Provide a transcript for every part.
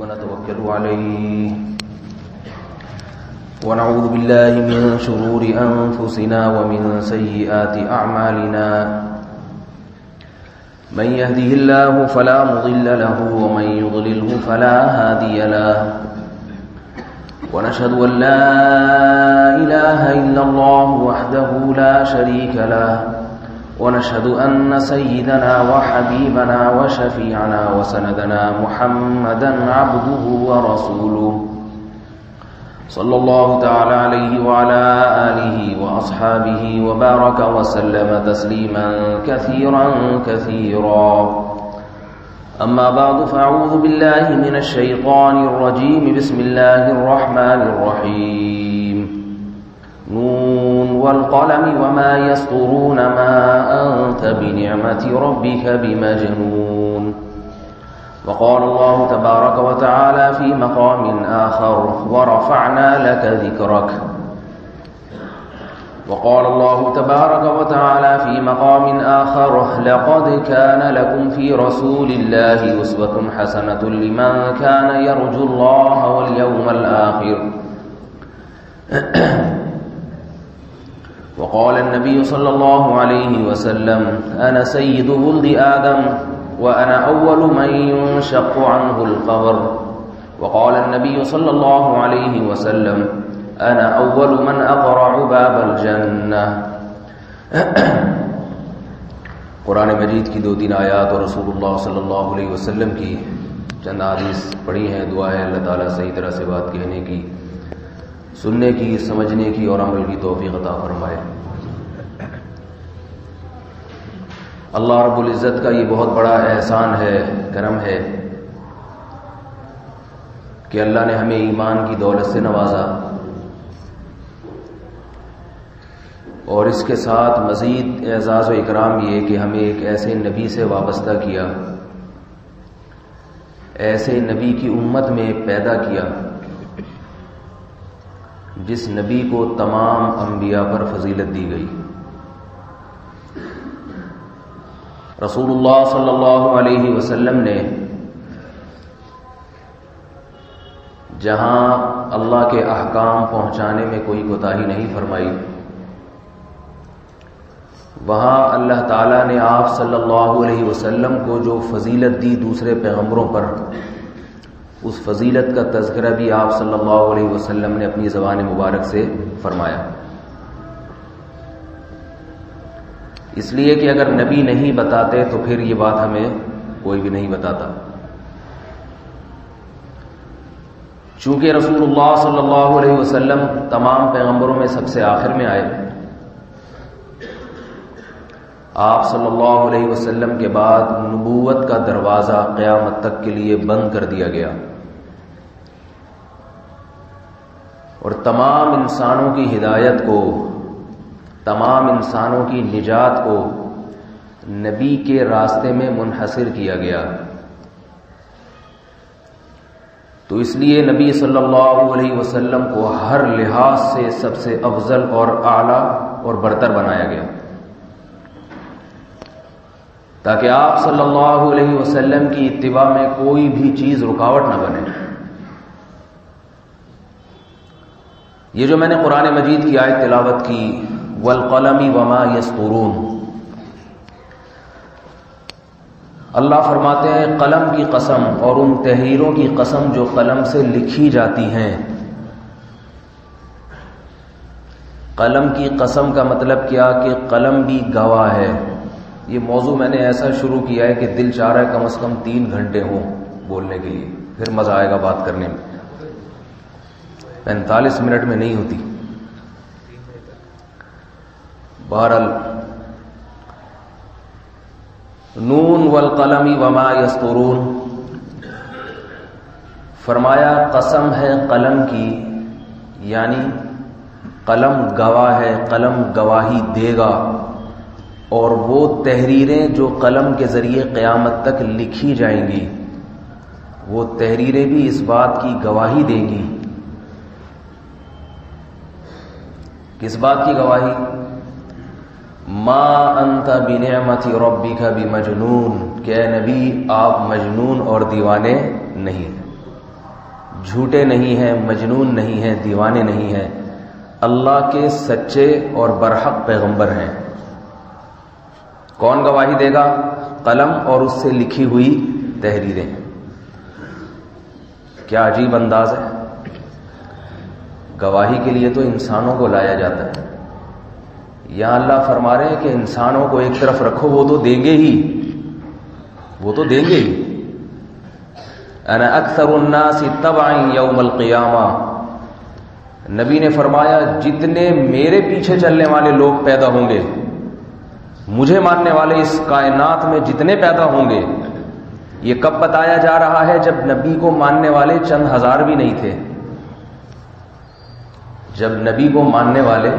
ونتوكل عليه ونعوذ بالله من شرور أنفسنا ومن سيئات أعمالنا من يهده الله فلا مضل له ومن يضلله فلا هادي له ونشهد أن لا إله إلا الله وحده لا شريك له ونشهد أن سيدنا وحبيبنا وشفيعنا وسندنا محمدا عبده ورسوله صلى الله تعالى عليه وعلى آله وأصحابه وبارك وسلم تسليما كثيرا كثيرا أما بعد فأعوذ بالله من الشيطان الرجيم بسم الله الرحمن الرحيم نون والقلم وما يسطرون ما أنت بنعمة ربك بمجنون وقال الله تبارك وتعالى في مقام آخر ورفعنا لك ذكرك وقال الله تبارك وتعالى في مقام آخر لقد كان لكم في رسول الله أسوة حسنة لمن كان يرجو الله واليوم الآخر وقال النبي صلى الله عليه وسلم أنا سيد ولد آدم وأنا أول من ينشق عنه القبر وقال النبي صلى الله عليه وسلم أنا أول من أقرع باب الجنة قرآن مجید کی 2-3 آیات اور رسول اللہ صلی اللہ علیہ وسلم کی چند حدیث پڑھی ہیں. دعا ہے اللہ تعالیٰ صحیح طرح سے بات کہنے کی، سننے کی، سمجھنے کی اور عمل کی توفیق عطا فرمائے. اللہ رب العزت کا یہ بہت بڑا احسان ہے، کرم ہے کہ اللہ نے ہمیں ایمان کی دولت سے نوازا اور اس کے ساتھ مزید اعزاز و اکرام یہ کہ ہمیں ایک ایسے نبی سے وابستہ کیا، ایسے نبی کی امت میں پیدا کیا جس نبی کو تمام انبیاء پر فضیلت دی گئی. رسول اللہ صلی اللہ علیہ وسلم نے جہاں اللہ کے احکام پہنچانے میں کوئی کوتاہی نہیں فرمائی، وہاں اللہ تعالیٰ نے آپ صلی اللہ علیہ وسلم کو جو فضیلت دی دوسرے پیغمبروں پر، اس فضیلت کا تذکرہ بھی آپ صلی اللہ علیہ وسلم نے اپنی زبان مبارک سے فرمایا. اس لیے کہ اگر نبی نہیں بتاتے تو پھر یہ بات ہمیں کوئی بھی نہیں بتاتا. چونکہ رسول اللہ صلی اللہ علیہ وسلم تمام پیغمبروں میں سب سے آخر میں آئے، آپ صلی اللہ علیہ وسلم کے بعد نبوت کا دروازہ قیامت تک کے لیے بند کر دیا گیا اور تمام انسانوں کی ہدایت کو، تمام انسانوں کی نجات کو نبی کے راستے میں منحصر کیا گیا. تو اس لیے نبی صلی اللہ علیہ وسلم کو ہر لحاظ سے سب سے افضل اور اعلیٰ اور برتر بنایا گیا تاکہ آپ صلی اللہ علیہ وسلم کی اتباع میں کوئی بھی چیز رکاوٹ نہ بنے. یہ جو میں نے قرآن مجید کی آیت تلاوت کی والقلم وما یسطرون، اللہ فرماتے ہیں قلم کی قسم اور ان تحریروں کی قسم جو قلم سے لکھی جاتی ہیں. قلم کی قسم کا مطلب کیا کہ قلم بھی گواہ ہے. یہ موضوع میں نے ایسا شروع کیا ہے کہ دل چاہ رہا ہے کم از کم 3 گھنٹے ہوں بولنے کے لیے، پھر مزہ آئے گا بات کرنے میں. 45 منٹ میں نہیں ہوتی. بہرحال نون والقلم وما یسطرون، فرمایا قسم ہے قلم کی، یعنی قلم گواہ ہے، قلم گواہی دے گا، اور وہ تحریریں جو قلم کے ذریعے قیامت تک لکھی جائیں گی وہ تحریریں بھی اس بات کی گواہی دیں گی. کس بات کی گواہی؟ ما انت بنعمت ربک بمجنون، کہ اے نبی آپ مجنون اور دیوانے نہیں. جھوٹے نہیں ہیں، مجنون نہیں ہیں، دیوانے نہیں ہیں، اللہ کے سچے اور برحق پیغمبر ہیں۔ کون گواہی دے گا؟ قلم اور اس سے لکھی ہوئی تحریریں۔ کیا عجیب انداز ہے۔ گواہی کے لیے تو انسانوں کو لایا جاتا ہے، یہاں اللہ فرما رہے ہیں کہ انسانوں کو ایک طرف رکھو، وہ تو دیں گے ہی، وہ تو دیں گے ہی۔ انا اکثر الناس تبعا یوم القیامہ، نبی نے فرمایا جتنے میرے پیچھے چلنے والے لوگ پیدا ہوں گے، مجھے ماننے والے اس کائنات میں جتنے پیدا ہوں گے، یہ کب بتایا جا رہا ہے؟ جب نبی کو ماننے والے چند ہزار بھی نہیں تھے، جب نبی کو ماننے والے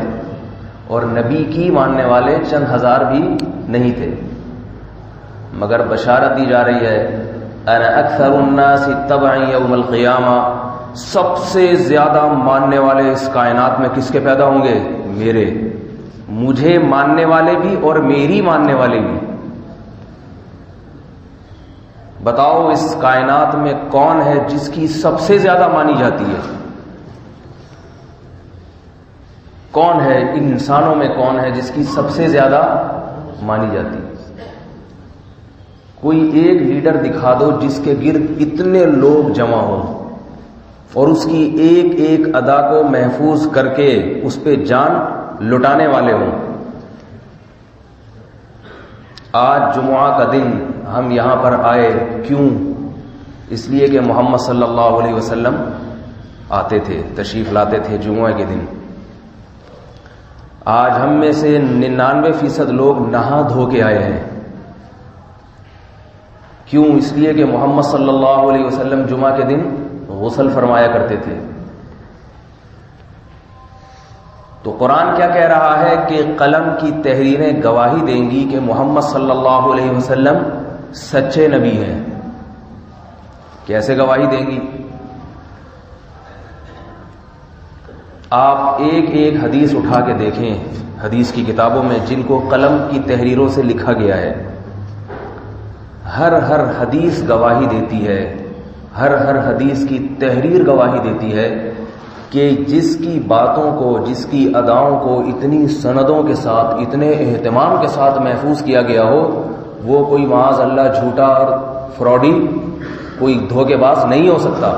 اور نبی کی ماننے والے چند ہزار بھی نہیں تھے، مگر بشارت دی جا رہی ہے انا اکثر الناس تبعا یوم القیامہ، سب سے زیادہ ماننے والے اس کائنات میں کس کے پیدا ہوں گے؟ میرے، مجھے ماننے والے بھی اور میری ماننے والے بھی۔ بتاؤ اس کائنات میں کون ہے جس کی سب سے زیادہ مانی جاتی ہے؟ کون ہے ان انسانوں میں، کون ہے جس کی سب سے زیادہ مانی جاتی ہے؟ کوئی ایک لیڈر دکھا دو جس کے گرد اتنے لوگ جمع ہوں اور اس کی ایک ایک ادا کو محفوظ کر کے اس پہ جان لٹانے والے ہوں۔ آج جمعہ کا دن ہم یہاں پر آئے، کیوں؟ اس لیے کہ محمد صلی اللہ علیہ وسلم آتے تھے، تشریف لاتے تھے جمعہ کے دن۔ آج ہم میں سے 99% لوگ نہا دھو کے آئے ہیں، کیوں؟ اس لیے کہ محمد صلی اللہ علیہ وسلم جمعہ کے دن غسل فرمایا کرتے تھے۔ تو قرآن کیا کہہ رہا ہے کہ قلم کی تحریریں گواہی دیں گی کہ محمد صلی اللہ علیہ وسلم سچے نبی ہیں۔ کیسے گواہی دیں گی؟ آپ ایک ایک حدیث اٹھا کے دیکھیں حدیث کی کتابوں میں جن کو قلم کی تحریروں سے لکھا گیا ہے، ہر حدیث گواہی دیتی ہے، ہر حدیث کی تحریر گواہی دیتی ہے کہ جس کی باتوں کو، جس کی اداؤں کو اتنی سندوں کے ساتھ، اتنے اہتمام کے ساتھ محفوظ کیا گیا ہو، وہ کوئی معاذ اللہ جھوٹا اور فراڈی، کوئی دھوکے باز نہیں ہو سکتا۔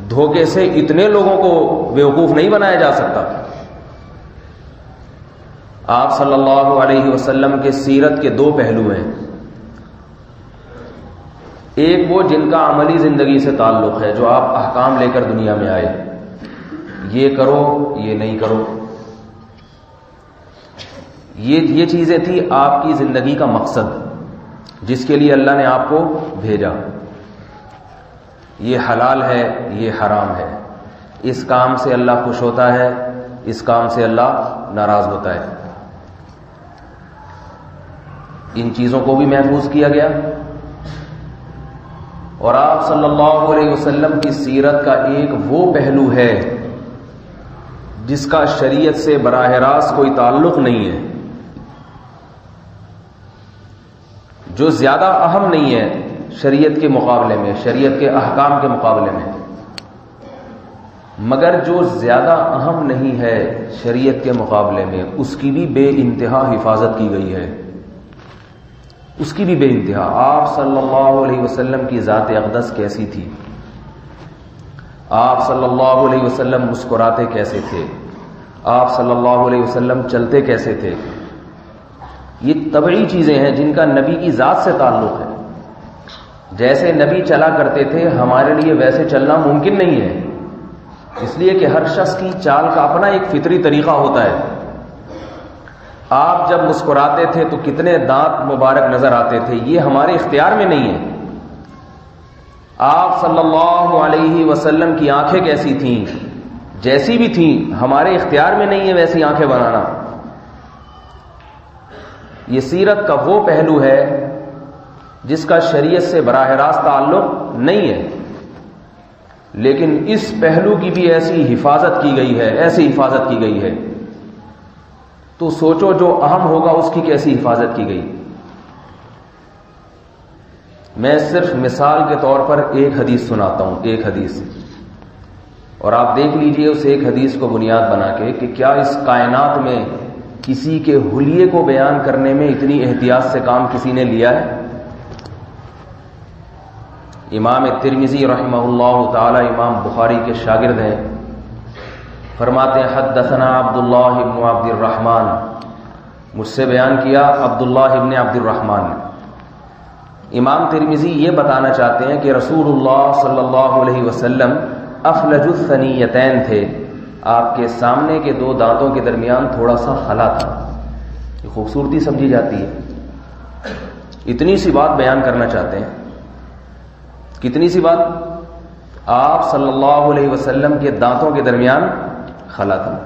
دھوکے سے اتنے لوگوں کو بیوقوف نہیں بنایا جا سکتا۔ آپ صلی اللہ علیہ وسلم کے سیرت کے 2 پہلو ہیں، ایک وہ جن کا عملی زندگی سے تعلق ہے، جو آپ احکام لے کر دنیا میں آئے، یہ کرو یہ نہیں کرو، یہ چیزیں تھی آپ کی زندگی کا مقصد جس کے لیے اللہ نے آپ کو بھیجا۔ یہ حلال ہے، یہ حرام ہے، اس کام سے اللہ خوش ہوتا ہے، اس کام سے اللہ ناراض ہوتا ہے۔ ان چیزوں کو بھی محفوظ کیا گیا، اور آپ صلی اللہ علیہ وسلم کی سیرت کا ایک وہ پہلو ہے جس کا شریعت سے براہ راست کوئی تعلق نہیں ہے، جو زیادہ اہم نہیں ہے شریعت کے مقابلے میں، شریعت کے احکام کے مقابلے میں، مگر جو زیادہ اہم نہیں ہے شریعت کے مقابلے میں، اس کی بھی بے انتہا حفاظت کی گئی ہے، اس کی بھی بے انتہا۔ آپ صلی اللہ علیہ وسلم کی ذات اقدس کیسی تھی؟ آپ صلی اللہ علیہ وسلم مسکراتے کیسے تھے؟ آپ صلی اللہ علیہ وسلم چلتے کیسے تھے؟ یہ طبعی چیزیں ہیں جن کا نبی کی ذات سے تعلق ہے۔ جیسے نبی چلا کرتے تھے ہمارے لیے ویسے چلنا ممکن نہیں ہے، اس لیے کہ ہر شخص کی چال کا اپنا ایک فطری طریقہ ہوتا ہے۔ آپ جب مسکراتے تھے تو کتنے دانت مبارک نظر آتے تھے، یہ ہمارے اختیار میں نہیں ہے۔ آپ صلی اللہ علیہ وسلم کی آنکھیں کیسی تھیں؟ جیسی بھی تھیں، ہمارے اختیار میں نہیں ہے ویسی آنکھیں بنانا۔ یہ سیرت کا وہ پہلو ہے جس کا شریعت سے براہ راست تعلق نہیں ہے، لیکن اس پہلو کی بھی ایسی حفاظت کی گئی ہے، ایسی حفاظت کی گئی ہے، تو سوچو جو اہم ہوگا اس کی کیسی حفاظت کی گئی۔ میں صرف مثال کے طور پر ایک حدیث سناتا ہوں، ایک حدیث، اور آپ دیکھ لیجئے اس ایک حدیث کو بنیاد بنا کے کہ کیا اس کائنات میں کسی کے حلیے کو بیان کرنے میں اتنی احتیاط سے کام کسی نے لیا ہے؟ امام ترمذی رحمہ اللہ تعالی امام بخاری کے شاگرد ہیں، فرماتے ہیں حدثنا عبداللہ ابن عبد الرحمن، مجھ سے بیان کیا عبداللہ ابن عبد الرحمن نے۔ امام ترمذی یہ بتانا چاہتے ہیں کہ رسول اللہ صلی اللہ علیہ وسلم افلج الثنیتین تھے، آپ کے سامنے کے دو دانتوں کے درمیان تھوڑا سا خلا تھا۔ یہ خوبصورتی سمجھی جاتی ہے، اتنی سی بات بیان کرنا چاہتے ہیں۔ کتنی سی بات؟ آپ صلی اللہ علیہ وسلم کے دانتوں کے درمیان خلا تھا۔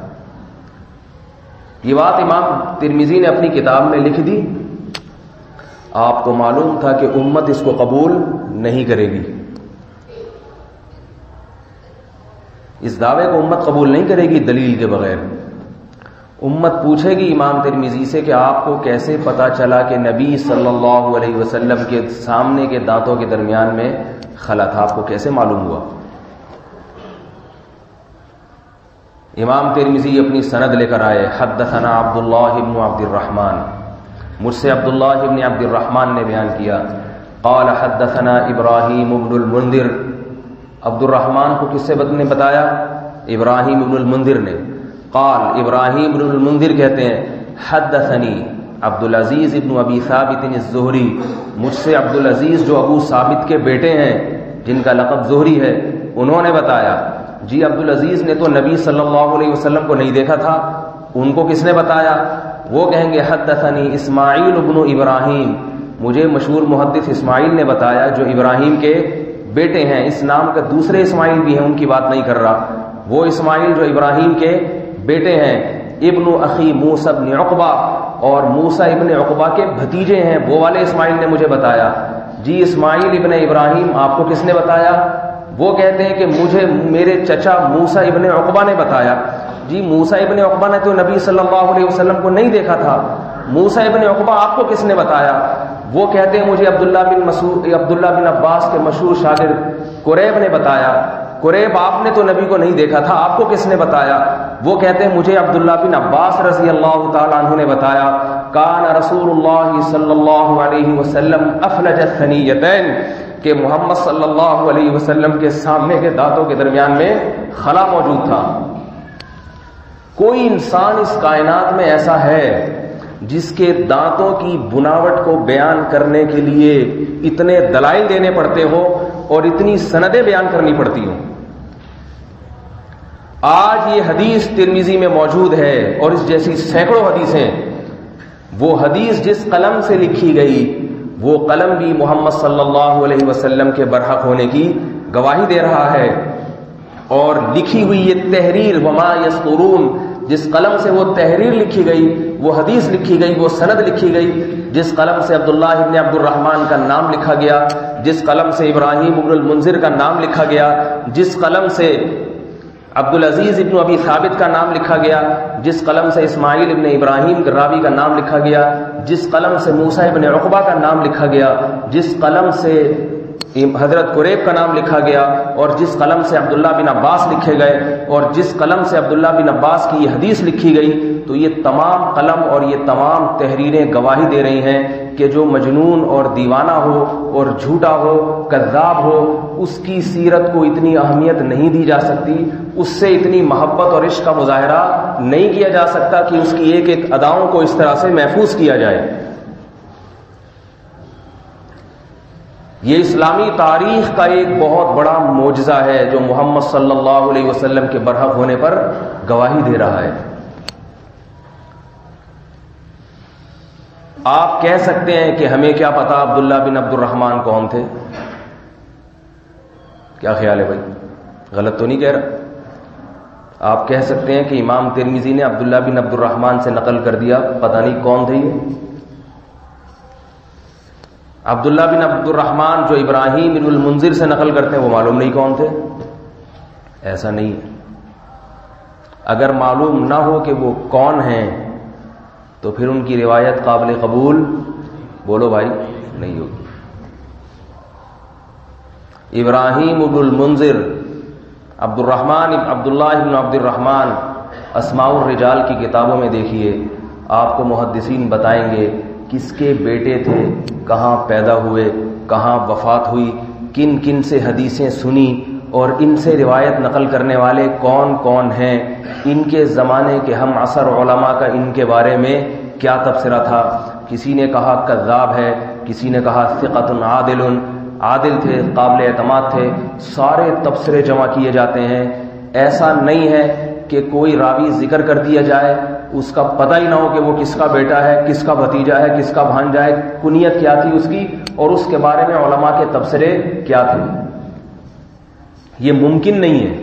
یہ بات امام ترمذی نے اپنی کتاب میں لکھ دی۔ آپ کو معلوم تھا کہ امت اس کو قبول نہیں کرے گی، اس دعوے کو امت قبول نہیں کرے گی دلیل کے بغیر۔ امت پوچھے گی امام ترمذی سے کہ آپ کو کیسے پتا چلا کہ نبی صلی اللہ علیہ وسلم کے سامنے کے دانتوں کے درمیان میں خلا تھا، آپ کو کیسے معلوم ہوا؟ امام ترمذی اپنی سند لے کر آئے، حدثنا عبداللہ ابن عبد الرحمن، مجھ سے عبداللہ ابن عبد الرحمن نے بیان کیا، قال حدثنا ابراہیم ابن المنذر، عبد الرحمن کو کس سے نے بتایا؟ ابراہیم ابن المنذر نے۔ قال ابراہیم ابن المنذر کہتے ہیں حدثنی عبد العزیز ابن ابی ثابت الزہری، مجھ سے عبد العزیز جو ابو ثابت کے بیٹے ہیں جن کا لقب زہری ہے، انہوں نے بتایا۔ جی عبد العزیز نے تو نبی صلی اللہ علیہ وسلم کو نہیں دیکھا تھا، ان کو کس نے بتایا؟ وہ کہیں گے حدثنی اسماعیل ابن ابراہیم، مجھے مشہور محدث اسماعیل نے بتایا جو ابراہیم کے بیٹے ہیں۔ اس نام کا دوسرے اسماعیل بھی ہیں، ان کی بات نہیں کر رہا، وہ اسماعیل جو ابراہیم کے بیٹے ہیں، ابن اخی موسیٰ ابن عقبہ، اور موسیٰ ابن عقبہ کے بھتیجے ہیں، وہ والے اسماعیل نے مجھے بتایا۔ جی اسماعیل ابن ابراہیم آپ کو کس نے بتایا؟ وہ کہتے ہیں کہ مجھے میرے چچا موسیٰ ابن عقبہ نے بتایا۔ جی موسیٰ ابن عقبہ نے تو نبی صلی اللہ علیہ وسلم کو نہیں دیکھا تھا، موسیٰ ابن عقبہ آپ کو کس نے بتایا؟ وہ کہتے ہیں مجھے عبداللہ بن عباس کے مشہور شاگرد قریب نے بتایا۔ قریب آپ نے تو نبی کو نہیں دیکھا تھا، آپ کو کس نے بتایا؟ وہ کہتے ہیں مجھے عبداللہ بن عباس رضی اللہ تعالیٰ عنہ نے بتایا، کان رسول اللہ صلی اللہ علیہ وسلم افلج الثنیتین، کہ محمد صلی اللہ علیہ وسلم کے سامنے کے دانتوں کے درمیان میں خلا موجود تھا۔ کوئی انسان اس کائنات میں ایسا ہے جس کے دانتوں کی بناوٹ کو بیان کرنے کے لیے اتنے دلائل دینے پڑتے ہو اور اتنی سندیں بیان کرنی پڑتی ہوں؟ آج یہ حدیث ترمذی میں موجود ہے اور اس جیسی سینکڑوں حدیثیں، وہ حدیث جس قلم سے لکھی گئی وہ قلم بھی محمد صلی اللہ علیہ وسلم کے برحق ہونے کی گواہی دے رہا ہے، اور لکھی ہوئی یہ تحریر وما یسطرون، جس قلم سے وہ تحریر لکھی گئی، وہ حدیث لکھی گئی، وہ سند لکھی گئی، جس قلم سے عبداللہ ابن عبد الرحمن کا نام لکھا گیا، جس قلم سے ابراہیم ابن المنذر کا نام لکھا گیا، جس قلم سے عبد العزیز ابن ابی ثابت کا نام لکھا گیا، جس قلم سے اسماعیل ابن ابراہیم راوی کا نام لکھا گیا، جس قلم سے موسیٰ ابن عقبہ کا نام لکھا گیا، جس قلم سے حضرت قریب کا نام لکھا گیا، اور جس قلم سے عبداللہ بن عباس لکھے گئے، اور جس قلم سے عبداللہ بن عباس کی یہ حدیث لکھی گئی، تو یہ تمام قلم اور یہ تمام تحریریں گواہی دے رہی ہیں کہ جو مجنون اور دیوانہ ہو اور جھوٹا ہو، کذاب ہو، اس کی سیرت کو اتنی اہمیت نہیں دی جا سکتی، اس سے اتنی محبت اور عشق کا مظاہرہ نہیں کیا جا سکتا کہ اس کی ایک ایک اداؤں کو اس طرح سے محفوظ کیا جائے۔ یہ اسلامی تاریخ کا ایک بہت بڑا معجزہ ہے جو محمد صلی اللہ علیہ وسلم کے برحق ہونے پر گواہی دے رہا ہے۔ آپ کہہ سکتے ہیں کہ ہمیں کیا پتا عبداللہ بن عبد الرحمن کون تھے؟ کیا خیال ہے بھائی؟ غلط تو نہیں کہہ رہا؟ آپ کہہ سکتے ہیں کہ امام ترمذی نے عبداللہ بن عبد الرحمن سے نقل کر دیا، پتہ نہیں کون تھے یہ۔ عبداللہ بن عبد الرحمن جو ابراہیم بن المنذر سے نقل کرتے ہیں وہ معلوم نہیں کون تھے؟ ایسا نہیں ہے۔ اگر معلوم نہ ہو کہ وہ کون ہیں تو پھر ان کی روایت قابل قبول بولو بھائی نہیں ہوگی۔ ابراہیم ابن المنذر، عبداللہ ابن عبد الرحمن، اسماء الرجال کی کتابوں میں دیکھیے، آپ کو محدثین بتائیں گے کس کے بیٹے تھے، کہاں پیدا ہوئے، کہاں وفات ہوئی، کن کن سے حدیثیں سنی، اور ان سے روایت نقل کرنے والے کون کون ہیں، ان کے زمانے کے ہم عصر علماء کا ان کے بارے میں کیا تبصرہ تھا۔ کسی نے کہا کذاب ہے، کسی نے کہا ثقۃ عادل، عادل تھے، قابل اعتماد تھے، سارے تبصرے جمع کیے جاتے ہیں۔ ایسا نہیں ہے کہ کوئی راوی ذکر کر دیا جائے، اس کا پتہ ہی نہ ہو کہ وہ کس کا بیٹا ہے، کس کا بھتیجا ہے، کس کا بھانجا ہے، کنیت کیا تھی اس کی، اور اس کے بارے میں علماء کے تبصرے کیا تھے۔ یہ ممکن نہیں ہے۔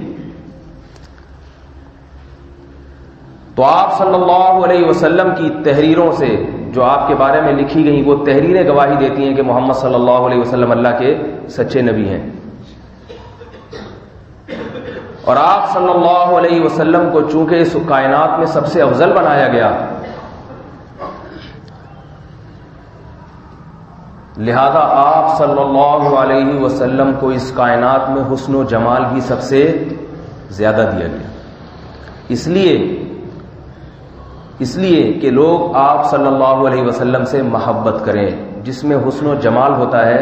تو آپ صلی اللہ علیہ وسلم کی تحریروں سے جو آپ کے بارے میں لکھی گئیں وہ تحریریں گواہی دیتی ہیں کہ محمد صلی اللہ علیہ وسلم اللہ کے سچے نبی ہیں، اور آپ صلی اللہ علیہ وسلم کو چونکہ اس کائنات میں سب سے افضل بنایا گیا، لہذا آپ صلی اللہ علیہ وسلم کو اس کائنات میں حسن و جمال بھی سب سے زیادہ دیا گیا۔ اس لیے کہ لوگ آپ صلی اللہ علیہ وسلم سے محبت کریں۔ جس میں حسن و جمال ہوتا ہے،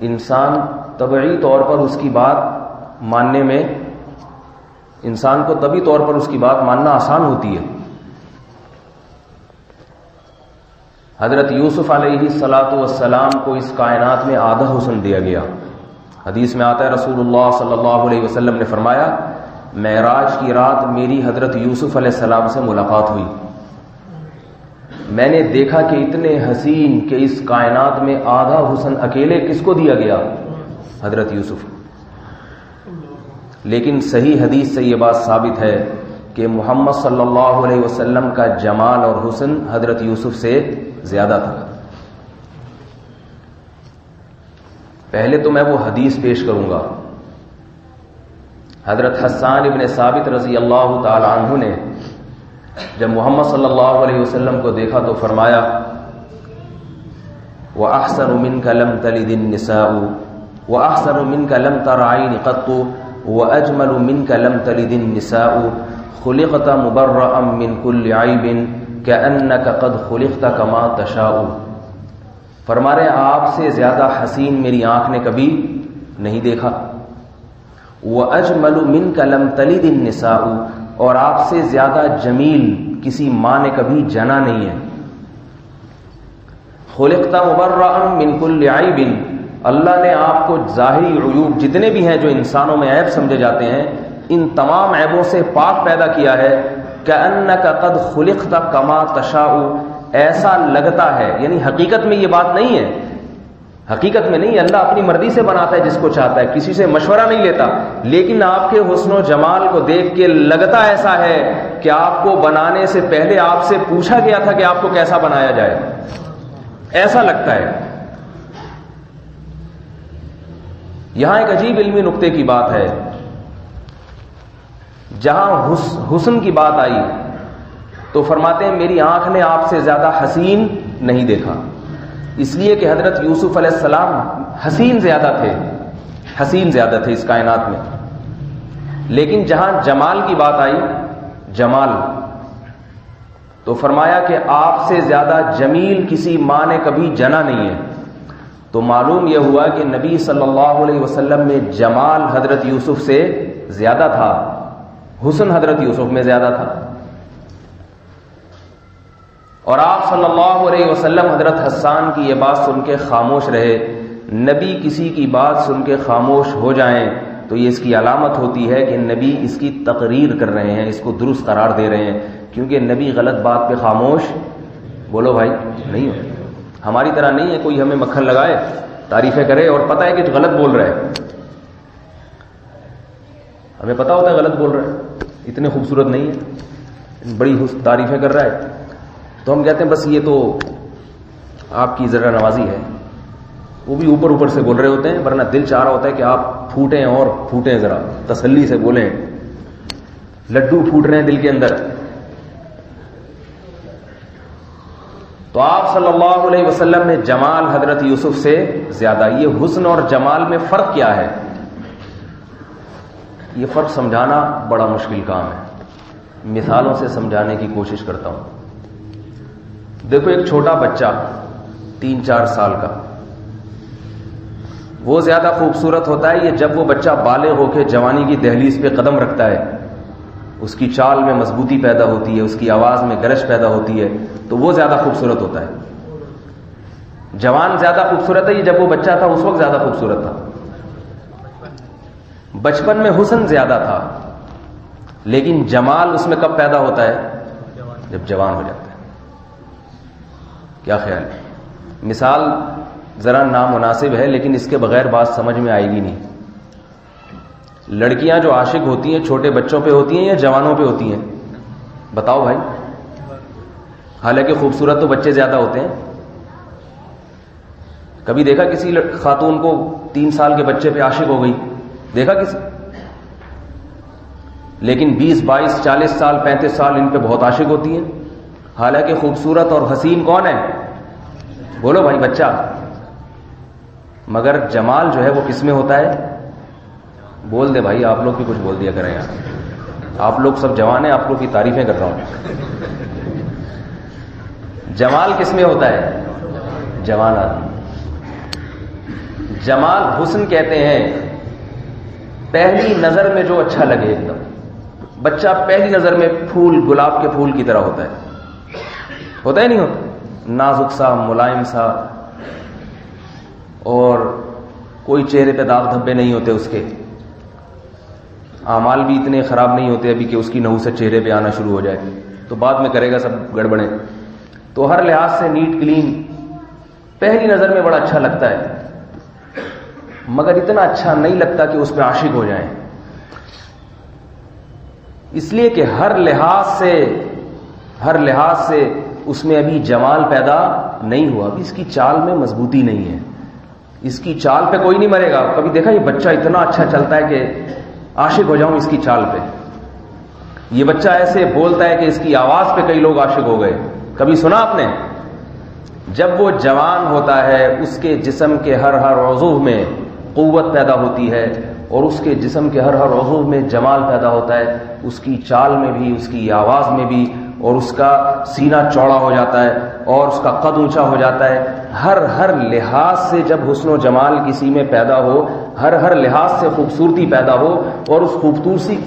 انسان طبعی طور پر اس کی بات ماننے میں، انسان کو طبعی طور پر اس کی بات ماننا آسان ہوتی ہے۔ حضرت یوسف علیہ الصلاۃ والسلام کو اس کائنات میں آدھا حسن دیا گیا۔ حدیث میں آتا ہے رسول اللہ صلی اللہ علیہ وسلم نے فرمایا، معراج کی رات میری حضرت یوسف علیہ السلام سے ملاقات ہوئی، میں نے دیکھا کہ اتنے حسین کہ اس کائنات میں آدھا حسن اکیلے کس کو دیا گیا؟ حضرت یوسف۔ لیکن صحیح حدیث سے یہ بات ثابت ہے کہ محمد صلی اللہ علیہ وسلم کا جمال اور حسن حضرت یوسف سے زیادہ تھا۔ پہلے تو میں وہ حدیث پیش کروں گا۔ حضرت حسان ابن ثابت رضی اللہ تعالی عنہ نے جب محمد صلی اللہ علیہ وسلم کو دیکھا تو فرمایا، وَأَحْسَنُ مِنْكَ لَمْ تَلِدِ النِّسَاءُ وَأَحْسَنُ مِنْكَ لَمْ تَرَ عَيْنِ قَطُّ وَأَجْمَلُ مِنْكَ لَمْ تَلِدِ النِّسَاءُ خُلِقْتَ مُبَرَّأً مِنْ كُلِّ عَيْبٍ كَأَنَّكَ قَدْ خُلِقْتَ كَمَا تَشَاءُ۔ فرما رہے آپ سے زیادہ حسین میری آنکھ نے کبھی نہیں دیکھا۔ وَأَجْمَلُ مِنْكَ لَمْ تَلِدِ النِّسَاءُ، اور آپ سے زیادہ جمیل کسی ماں نے کبھی جنا نہیں ہے۔ خُلِقْتَ مُبَرَّأً مِنْ كُلِّ عَيْبٍ، اللہ نے آپ کو ظاہری عیوب جتنے بھی ہیں جو انسانوں میں عیب سمجھے جاتے ہیں، ان تمام عیبوں سے پاک پیدا کیا ہے۔ كَأَنَّكَ قَدْ خُلِقْتَ كَمَا تَشَاءُ، ایسا لگتا ہے، یعنی حقیقت میں یہ بات نہیں ہے، حقیقت میں نہیں، اللہ اپنی مرضی سے بناتا ہے جس کو چاہتا ہے، کسی سے مشورہ نہیں لیتا، لیکن آپ کے حسن و جمال کو دیکھ کے لگتا ایسا ہے کہ آپ کو بنانے سے پہلے آپ سے پوچھا گیا تھا کہ آپ کو کیسا بنایا جائے، ایسا لگتا ہے۔ یہاں ایک عجیب علمی نقطے کی بات ہے، جہاں حسن کی بات آئی تو فرماتے ہیں میری آنکھ نے آپ سے زیادہ حسین نہیں دیکھا، اس لیے کہ حضرت یوسف علیہ السلام حسین زیادہ تھے اس کائنات میں۔ لیکن جہاں جمال کی بات آئی، جمال، تو فرمایا کہ آپ سے زیادہ جمیل کسی ماں نے کبھی جنا نہیں ہے۔ تو معلوم یہ ہوا کہ نبی صلی اللہ علیہ وسلم میں جمال حضرت یوسف سے زیادہ تھا، حسن حضرت یوسف میں زیادہ تھا۔ اور آپ صلی اللہ علیہ وسلم حضرت حسان کی یہ بات سن کے خاموش رہے۔ نبی کسی کی بات سن کے خاموش ہو جائیں تو یہ اس کی علامت ہوتی ہے کہ نبی اس کی تقریر کر رہے ہیں، اس کو درست قرار دے رہے ہیں، کیونکہ نبی غلط بات پہ خاموش، بولو بھائی، نہیں ہو۔ ہماری طرح نہیں ہے کوئی ہمیں مکھن لگائے، تعریفیں کرے اور پتہ ہے کہ غلط بول رہا ہے، ہمیں پتہ ہوتا ہے غلط بول رہا ہے، اتنے خوبصورت نہیں ہے، بڑی تعریفیں کر رہا ہے، تو ہم کہتے ہیں بس یہ تو آپ کی ذرا نوازی ہے۔ وہ بھی اوپر سے بول رہے ہوتے ہیں، ورنہ دل چاہ رہا ہوتا ہے کہ آپ پھوٹیں اور پھوٹیں، ذرا تسلی سے بولیں، لڈو پھوٹ رہے ہیں دل کے اندر۔ تو آپ صلی اللہ علیہ وسلم میں جمال حضرت یوسف سے زیادہ۔ یہ حسن اور جمال میں فرق کیا ہے؟ یہ فرق سمجھانا بڑا مشکل کام ہے، مثالوں سے سمجھانے کی کوشش کرتا ہوں۔ دیکھو ایک چھوٹا بچہ 3-4 سال کا، وہ زیادہ خوبصورت ہوتا ہے یہ جب وہ بچہ بالغ ہو کے جوانی کی دہلیز پہ قدم رکھتا ہے، اس کی چال میں مضبوطی پیدا ہوتی ہے، اس کی آواز میں گرج پیدا ہوتی ہے، تو وہ زیادہ خوبصورت ہوتا ہے۔ جوان زیادہ خوبصورت ہے یہ جب وہ بچہ تھا اس وقت زیادہ خوبصورت تھا۔ بچپن میں حسن زیادہ تھا، لیکن جمال اس میں کب پیدا ہوتا ہے؟ جب جوان ہو جاتا ہے۔ کیا خیال ہے؟ مثال ذرا نامناسب ہے لیکن اس کے بغیر بات سمجھ میں آئے گی نہیں۔ لڑکیاں جو عاشق ہوتی ہیں چھوٹے بچوں پہ ہوتی ہیں یا جوانوں پہ ہوتی ہیں؟ بتاؤ بھائی۔ حالانکہ خوبصورت تو بچے زیادہ ہوتے ہیں۔ کبھی دیکھا کسی خاتون کو 3 سال کے بچے پہ عاشق ہو گئی؟ دیکھا کسی؟ لیکن 20, 22, 40 سال 35 سال ان پہ بہت عاشق ہوتی ہیں، حالانکہ خوبصورت اور حسین کون ہے؟ بولو بھائی، بچہ۔ مگر جمال جو ہے وہ کس میں ہوتا ہے؟ بول دے بھائی، آپ لوگ بھی کچھ بول دیا کریں یار، آپ لوگ سب جوان ہیں، آپ لوگ کی تعریفیں کر رہا ہوں۔ جمال کس میں ہوتا ہے؟ جوان آدمی۔ جمال حسن کہتے ہیں پہلی نظر میں جو اچھا لگے۔ ایک دم بچہ پہلی نظر میں پھول، گلاب کے پھول کی طرح ہوتا ہے، ہوتا ہے نہیں ہوتا؟ نازک سا، ملائم سا، اور کوئی چہرے پہ داغ دھبے نہیں ہوتے، اس کے اعمال بھی اتنے خراب نہیں ہوتے ابھی کہ اس کی نحوست چہرے پہ آنا شروع ہو جائے، تو بعد میں کرے گا سب گڑبڑیں۔ تو ہر لحاظ سے نیٹ کلین، پہلی نظر میں بڑا اچھا لگتا ہے، مگر اتنا اچھا نہیں لگتا کہ اس پہ عاشق ہو جائیں، اس لیے کہ ہر لحاظ سے اس میں ابھی جمال پیدا نہیں ہوا، ابھی اس کی چال میں مضبوطی نہیں ہے، اس کی چال پہ کوئی نہیں مرے گا۔ کبھی دیکھا یہ بچہ اتنا اچھا چلتا ہے کہ عاشق ہو جاؤں اس کی چال پہ، یہ بچہ ایسے بولتا ہے کہ اس کی آواز پہ کئی لوگ عاشق ہو گئے، کبھی سنا آپ نے؟ جب وہ جوان ہوتا ہے اس کے جسم کے ہر عضو میں قوت پیدا ہوتی ہے، اور اس کے جسم کے ہر عضو میں جمال پیدا ہوتا ہے، اس کی چال میں بھی، اس کی آواز میں بھی، اور اس کا سینہ چوڑا ہو جاتا ہے اور اس کا قد اونچا ہو جاتا ہے۔ ہر لحاظ سے جب حسن و جمال کسی میں پیدا ہو، ہر لحاظ سے خوبصورتی پیدا ہو، اور اس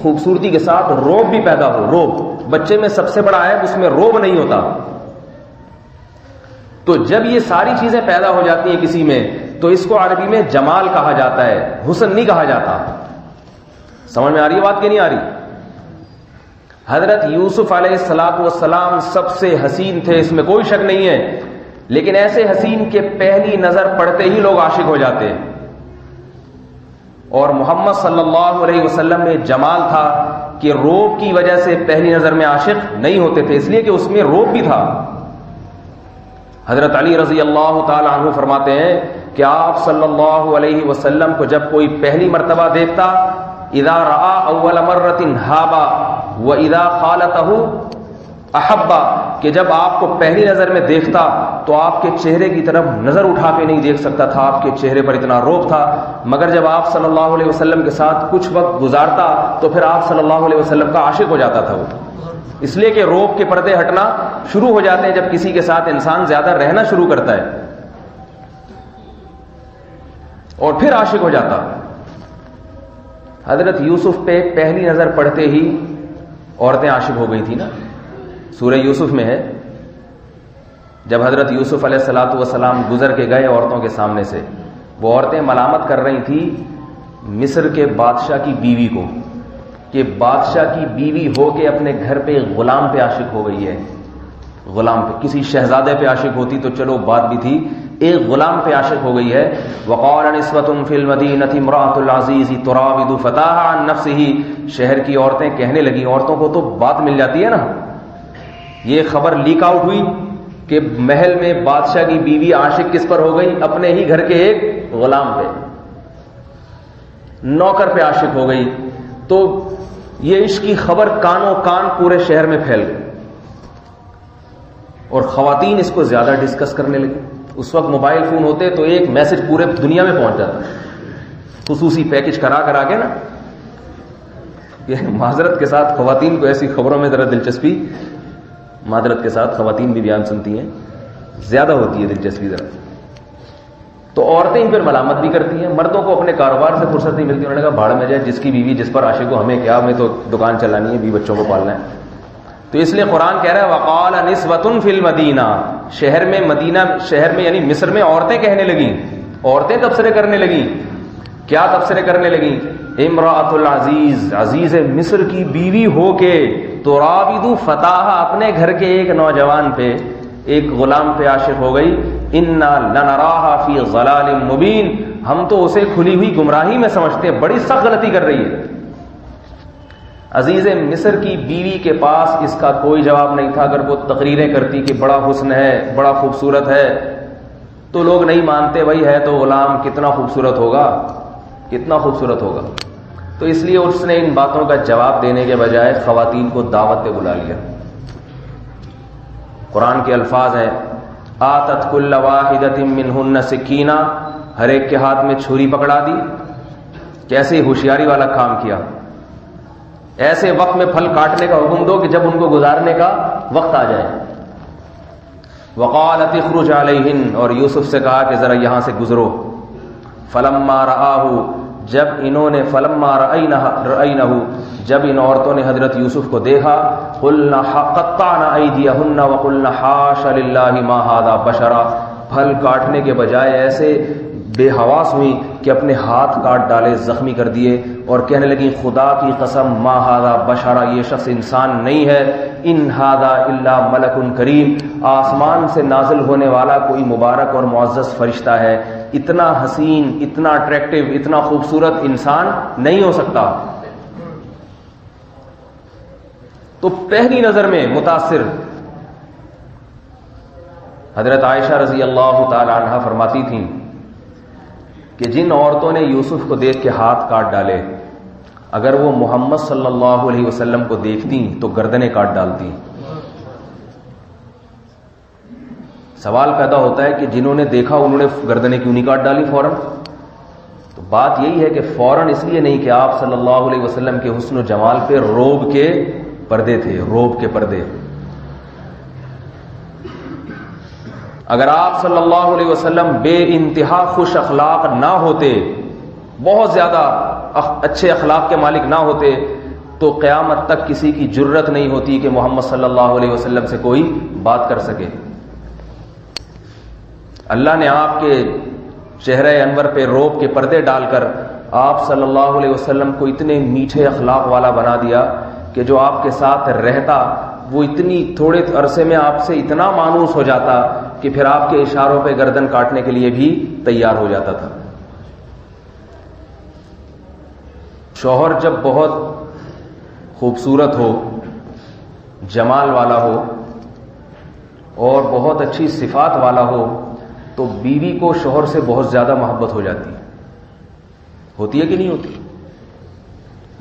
خوبصورتی کے ساتھ روب بھی پیدا ہو۔ روب بچے میں سب سے بڑا عیب اس میں روب نہیں ہوتا، تو جب یہ ساری چیزیں پیدا ہو جاتی ہیں کسی میں تو اس کو عربی میں جمال کہا جاتا ہے، حسن نہیں کہا جاتا۔ سمجھ میں آ رہی ہے بات کہ نہیں آ رہی؟ حضرت یوسف علیہ السلام سب سے حسین تھے، اس میں کوئی شک نہیں ہے، لیکن ایسے حسین کہ پہلی نظر پڑتے ہی لوگ عاشق ہو جاتے ہیں، اور محمد صلی اللہ علیہ وسلم میں جمال تھا کہ روب کی وجہ سے پہلی نظر میں عاشق نہیں ہوتے تھے، اس لیے کہ اس میں روب بھی تھا۔ حضرت علی رضی اللہ تعالی عنہ فرماتے ہیں کہ آپ صلی اللہ علیہ وسلم کو جب کوئی پہلی مرتبہ دیکھتا، اذا رآ اول مرۃ ہابا واذا خالطہ احبا، کہ جب آپ کو پہلی نظر میں دیکھتا تو آپ کے چہرے کی طرف نظر اٹھا کے نہیں دیکھ سکتا تھا، آپ کے چہرے پر اتنا روب تھا، مگر جب آپ صلی اللہ علیہ وسلم کے ساتھ کچھ وقت گزارتا تو پھر آپ صلی اللہ علیہ وسلم کا عاشق ہو جاتا تھا وہ، اس لیے کہ روب کے پردے ہٹنا شروع ہو جاتے ہیں جب کسی کے ساتھ انسان زیادہ رہنا شروع کرتا ہے، اور پھر عاشق ہو جاتا۔ حضرت یوسف پہ پہلی نظر پڑتے ہی عورتیں عاشق ہو گئی تھی نا، سورہ یوسف میں ہے، جب حضرت یوسف علیہ السلام گزر کے گئے عورتوں کے سامنے سے، وہ عورتیں ملامت کر رہی تھی مصر کے بادشاہ کی بیوی کو کہ بادشاہ کی بیوی ہو کے اپنے گھر پہ غلام پہ عاشق ہو گئی ہے، غلام پہ، کسی شہزادے پہ عاشق ہوتی تو چلو بات بھی تھی، ایک غلام پہ عاشق ہو گئی ہے۔ وقال نسوة فی المدینہ امرأة العزیز تراود فتاها عن نفسه، شہر کی عورتیں کہنے لگی، عورتوں کو تو بات مل جاتی ہے نا، یہ خبر لیک آؤٹ ہوئی کہ محل میں بادشاہ کی بیوی عاشق کس پر ہو گئی؟ اپنے ہی گھر کے ایک غلام پہ، نوکر پہ عاشق ہو گئی، تو یہ عشق کی خبر کانوں کان پورے شہر میں پھیل گئی، اور خواتین اس کو زیادہ ڈسکس کرنے لگی۔ اس وقت موبائل فون ہوتے تو ایک میسج پورے دنیا میں پہنچ جاتا، خصوصی پیکج کرا کے نا، کہ معذرت کے ساتھ خواتین کو ایسی خبروں میں ذرا دلچسپی، معذرت کے ساتھ خواتین بھی بیان سنتی ہیں، زیادہ ہوتی ہے دلچسپی ذرا. تو عورتیں پھر ملامت بھی کرتی ہیں. مردوں کو اپنے کاروبار سے فرصت نہیں ملتی. انہوں نے کہا بھاڑ میں جائے، جس کی بیوی جس پر عاشق ہو، ہمیں کیا، ہمیں تو دکان چلانی ہے، بیوی بچوں کو پالنا ہے. تو اس لیے قرآن کہہ رہا ہے وقال نسوۃ فی المدینہ، شہر میں، مدینہ شہر میں یعنی مصر میں عورتیں کہنے لگیں، عورتیں تبصرے کرنے لگیں. کیا تبصرے کرنے لگیں؟ امرأۃ العزیز، عزیز مصر کی بیوی ہو کے، تراود فتاہ، اپنے گھر کے ایک نوجوان پہ، ایک غلام پہ عاشق ہو گئی. انا لنراھا فی ضلال مبین، ہم تو اسے کھلی ہوئی گمراہی میں سمجھتے ہیں، بڑی سخت غلطی کر رہی ہے. عزیز مصر کی بیوی کے پاس اس کا کوئی جواب نہیں تھا. اگر وہ تقریریں کرتی کہ بڑا حسن ہے، بڑا خوبصورت ہے، تو لوگ نہیں مانتے. بھائی ہے تو غلام، کتنا خوبصورت ہوگا، کتنا خوبصورت ہوگا. تو اس لیے اس نے ان باتوں کا جواب دینے کے بجائے خواتین کو دعوت پہ بلا لیا. قرآن کے الفاظ ہیں آتت کل واحدۃ منہن سکینہ، ہر ایک کے ہاتھ میں چھری پکڑا دی. کیسے ہوشیاری والا کام کیا. ایسے وقت میں پھل کاٹنے کا حکم دو کہ جب ان کو گزارنے کا وقت آ جائے. وقالت اخرج علیہن، اور یوسف سے کہا کہ ذرا یہاں سے گزرو. فلما رآہ، جب انہوں نے، فلما رأینہ، جب ان عورتوں نے حضرت یوسف کو دیکھا، قلنا قطعنا ایدیہن وقلنا حاش للہ ما ھذا بشرا، پھل کاٹنے کے بجائے ایسے بے حواس ہوئی کہ اپنے ہاتھ کاٹ ڈالے، زخمی کر دیے، اور کہنے لگی خدا کی قسم ما ھذا بشرا، یہ شخص انسان نہیں ہے، ان ھذا الا ملک کریم، آسمان سے نازل ہونے والا کوئی مبارک اور معزز فرشتہ ہے. اتنا حسین، اتنا اٹریکٹیو، اتنا خوبصورت انسان نہیں ہو سکتا. تو پہلی نظر میں متاثر. حضرت عائشہ رضی اللہ تعالی عنہا فرماتی تھیں کہ جن عورتوں نے یوسف کو دیکھ کے ہاتھ کاٹ ڈالے، اگر وہ محمد صلی اللہ علیہ وسلم کو دیکھتی تو گردنیں کاٹ ڈالتی. سوال پیدا ہوتا ہے کہ جنہوں نے دیکھا انہوں نے گردنیں کیوں نہیں کاٹ ڈالی فوراً؟ تو بات یہی ہے کہ فوراً اس لیے نہیں کہ آپ صلی اللہ علیہ وسلم کے حسن و جمال پہ روب کے پردے تھے، روب کے پردے. اگر آپ صلی اللہ علیہ وسلم بے انتہا خوش اخلاق نہ ہوتے، بہت زیادہ اچھے اخلاق کے مالک نہ ہوتے، تو قیامت تک کسی کی جرت نہیں ہوتی کہ محمد صلی اللہ علیہ وسلم سے کوئی بات کر سکے. اللہ نے آپ کے چہرہ انور پہ روب کے پردے ڈال کر آپ صلی اللہ علیہ وسلم کو اتنے میٹھے اخلاق والا بنا دیا کہ جو آپ کے ساتھ رہتا وہ اتنی تھوڑے عرصے میں آپ سے اتنا مانوس ہو جاتا کہ پھر آپ کے اشاروں پہ گردن کاٹنے کے لیے بھی تیار ہو جاتا تھا. شوہر جب بہت خوبصورت ہو، جمال والا ہو اور بہت اچھی صفات والا ہو تو بیوی کو شوہر سے بہت زیادہ محبت ہو جاتی ہے. ہوتی ہے کہ نہیں ہوتی؟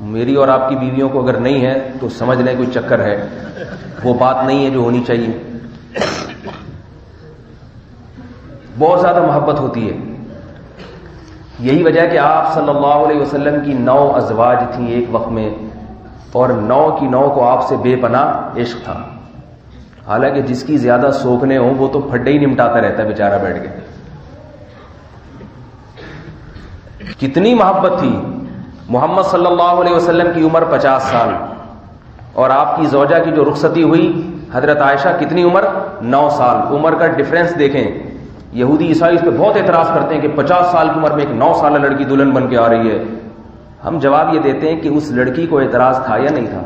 میری اور آپ کی بیویوں کو اگر نہیں ہے تو سمجھ لیں کوئی چکر ہے، وہ بات نہیں ہے جو ہونی چاہیے. بہت زیادہ محبت ہوتی ہے. یہی وجہ کہ آپ صلی اللہ علیہ وسلم کی 9 ازواج تھیں ایک وقت میں، اور 9 کی 9 کو آپ سے بے پناہ عشق تھا. حالانکہ جس کی زیادہ سوکھنے ہوں وہ تو پھڈے ہی نمٹاتا رہتا ہے بیچارہ بیٹھ کے. کتنی محبت تھی. محمد صلی اللہ علیہ وسلم کی عمر 50 سال، اور آپ کی زوجہ کی جو رخصتی ہوئی حضرت عائشہ کتنی عمر؟ 9 سال. عمر کا ڈفرینس دیکھیں. یہودی عیسائی اس پہ بہت اعتراض کرتے ہیں کہ 50 سال کی عمر میں ایک 9 سالہ لڑکی دلہن بن کے آ رہی ہے. ہم جواب یہ دیتے ہیں کہ اس لڑکی کو اعتراض تھا یا نہیں تھا؟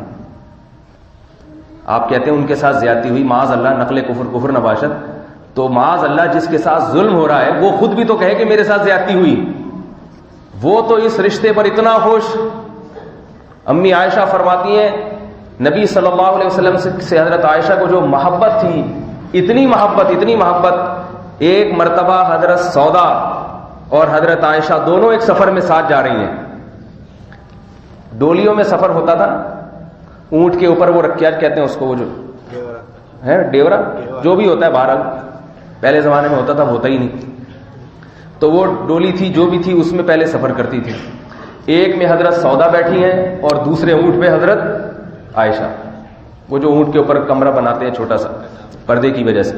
آپ کہتے ہیں ان کے ساتھ زیادتی ہوئی، معاذ اللہ، نقل کفر نباشت. تو معاذ اللہ جس کے ساتھ ظلم ہو رہا ہے وہ خود بھی تو کہے کہ میرے ساتھ زیادتی ہوئی. وہ تو اس رشتے پر اتنا خوش. امی عائشہ فرماتی ہیں نبی صلی اللہ علیہ وسلم سے حضرت عائشہ کو جو محبت تھی، اتنی محبت، ایک مرتبہ حضرت سودا اور حضرت عائشہ دونوں ایک سفر میں ساتھ جا رہی ہیں. ڈولیوں میں سفر ہوتا تھا، اونٹ کے اوپر وہ کیا کہتے ہیں اس کو، وہ جو ہے ڈیورا، جو بھی ہوتا ہے، بہرحال پہلے زمانے میں ہوتا ہی نہیں. تو وہ ڈولی تھی جو بھی تھی اس میں پہلے سفر کرتی تھی. ایک میں حضرت سودا بیٹھی ہیں اور دوسرے اونٹ پہ حضرت عائشہ، وہ جو اونٹ کے اوپر کمرہ بناتے ہیں چھوٹا سا پردے کی وجہ سے.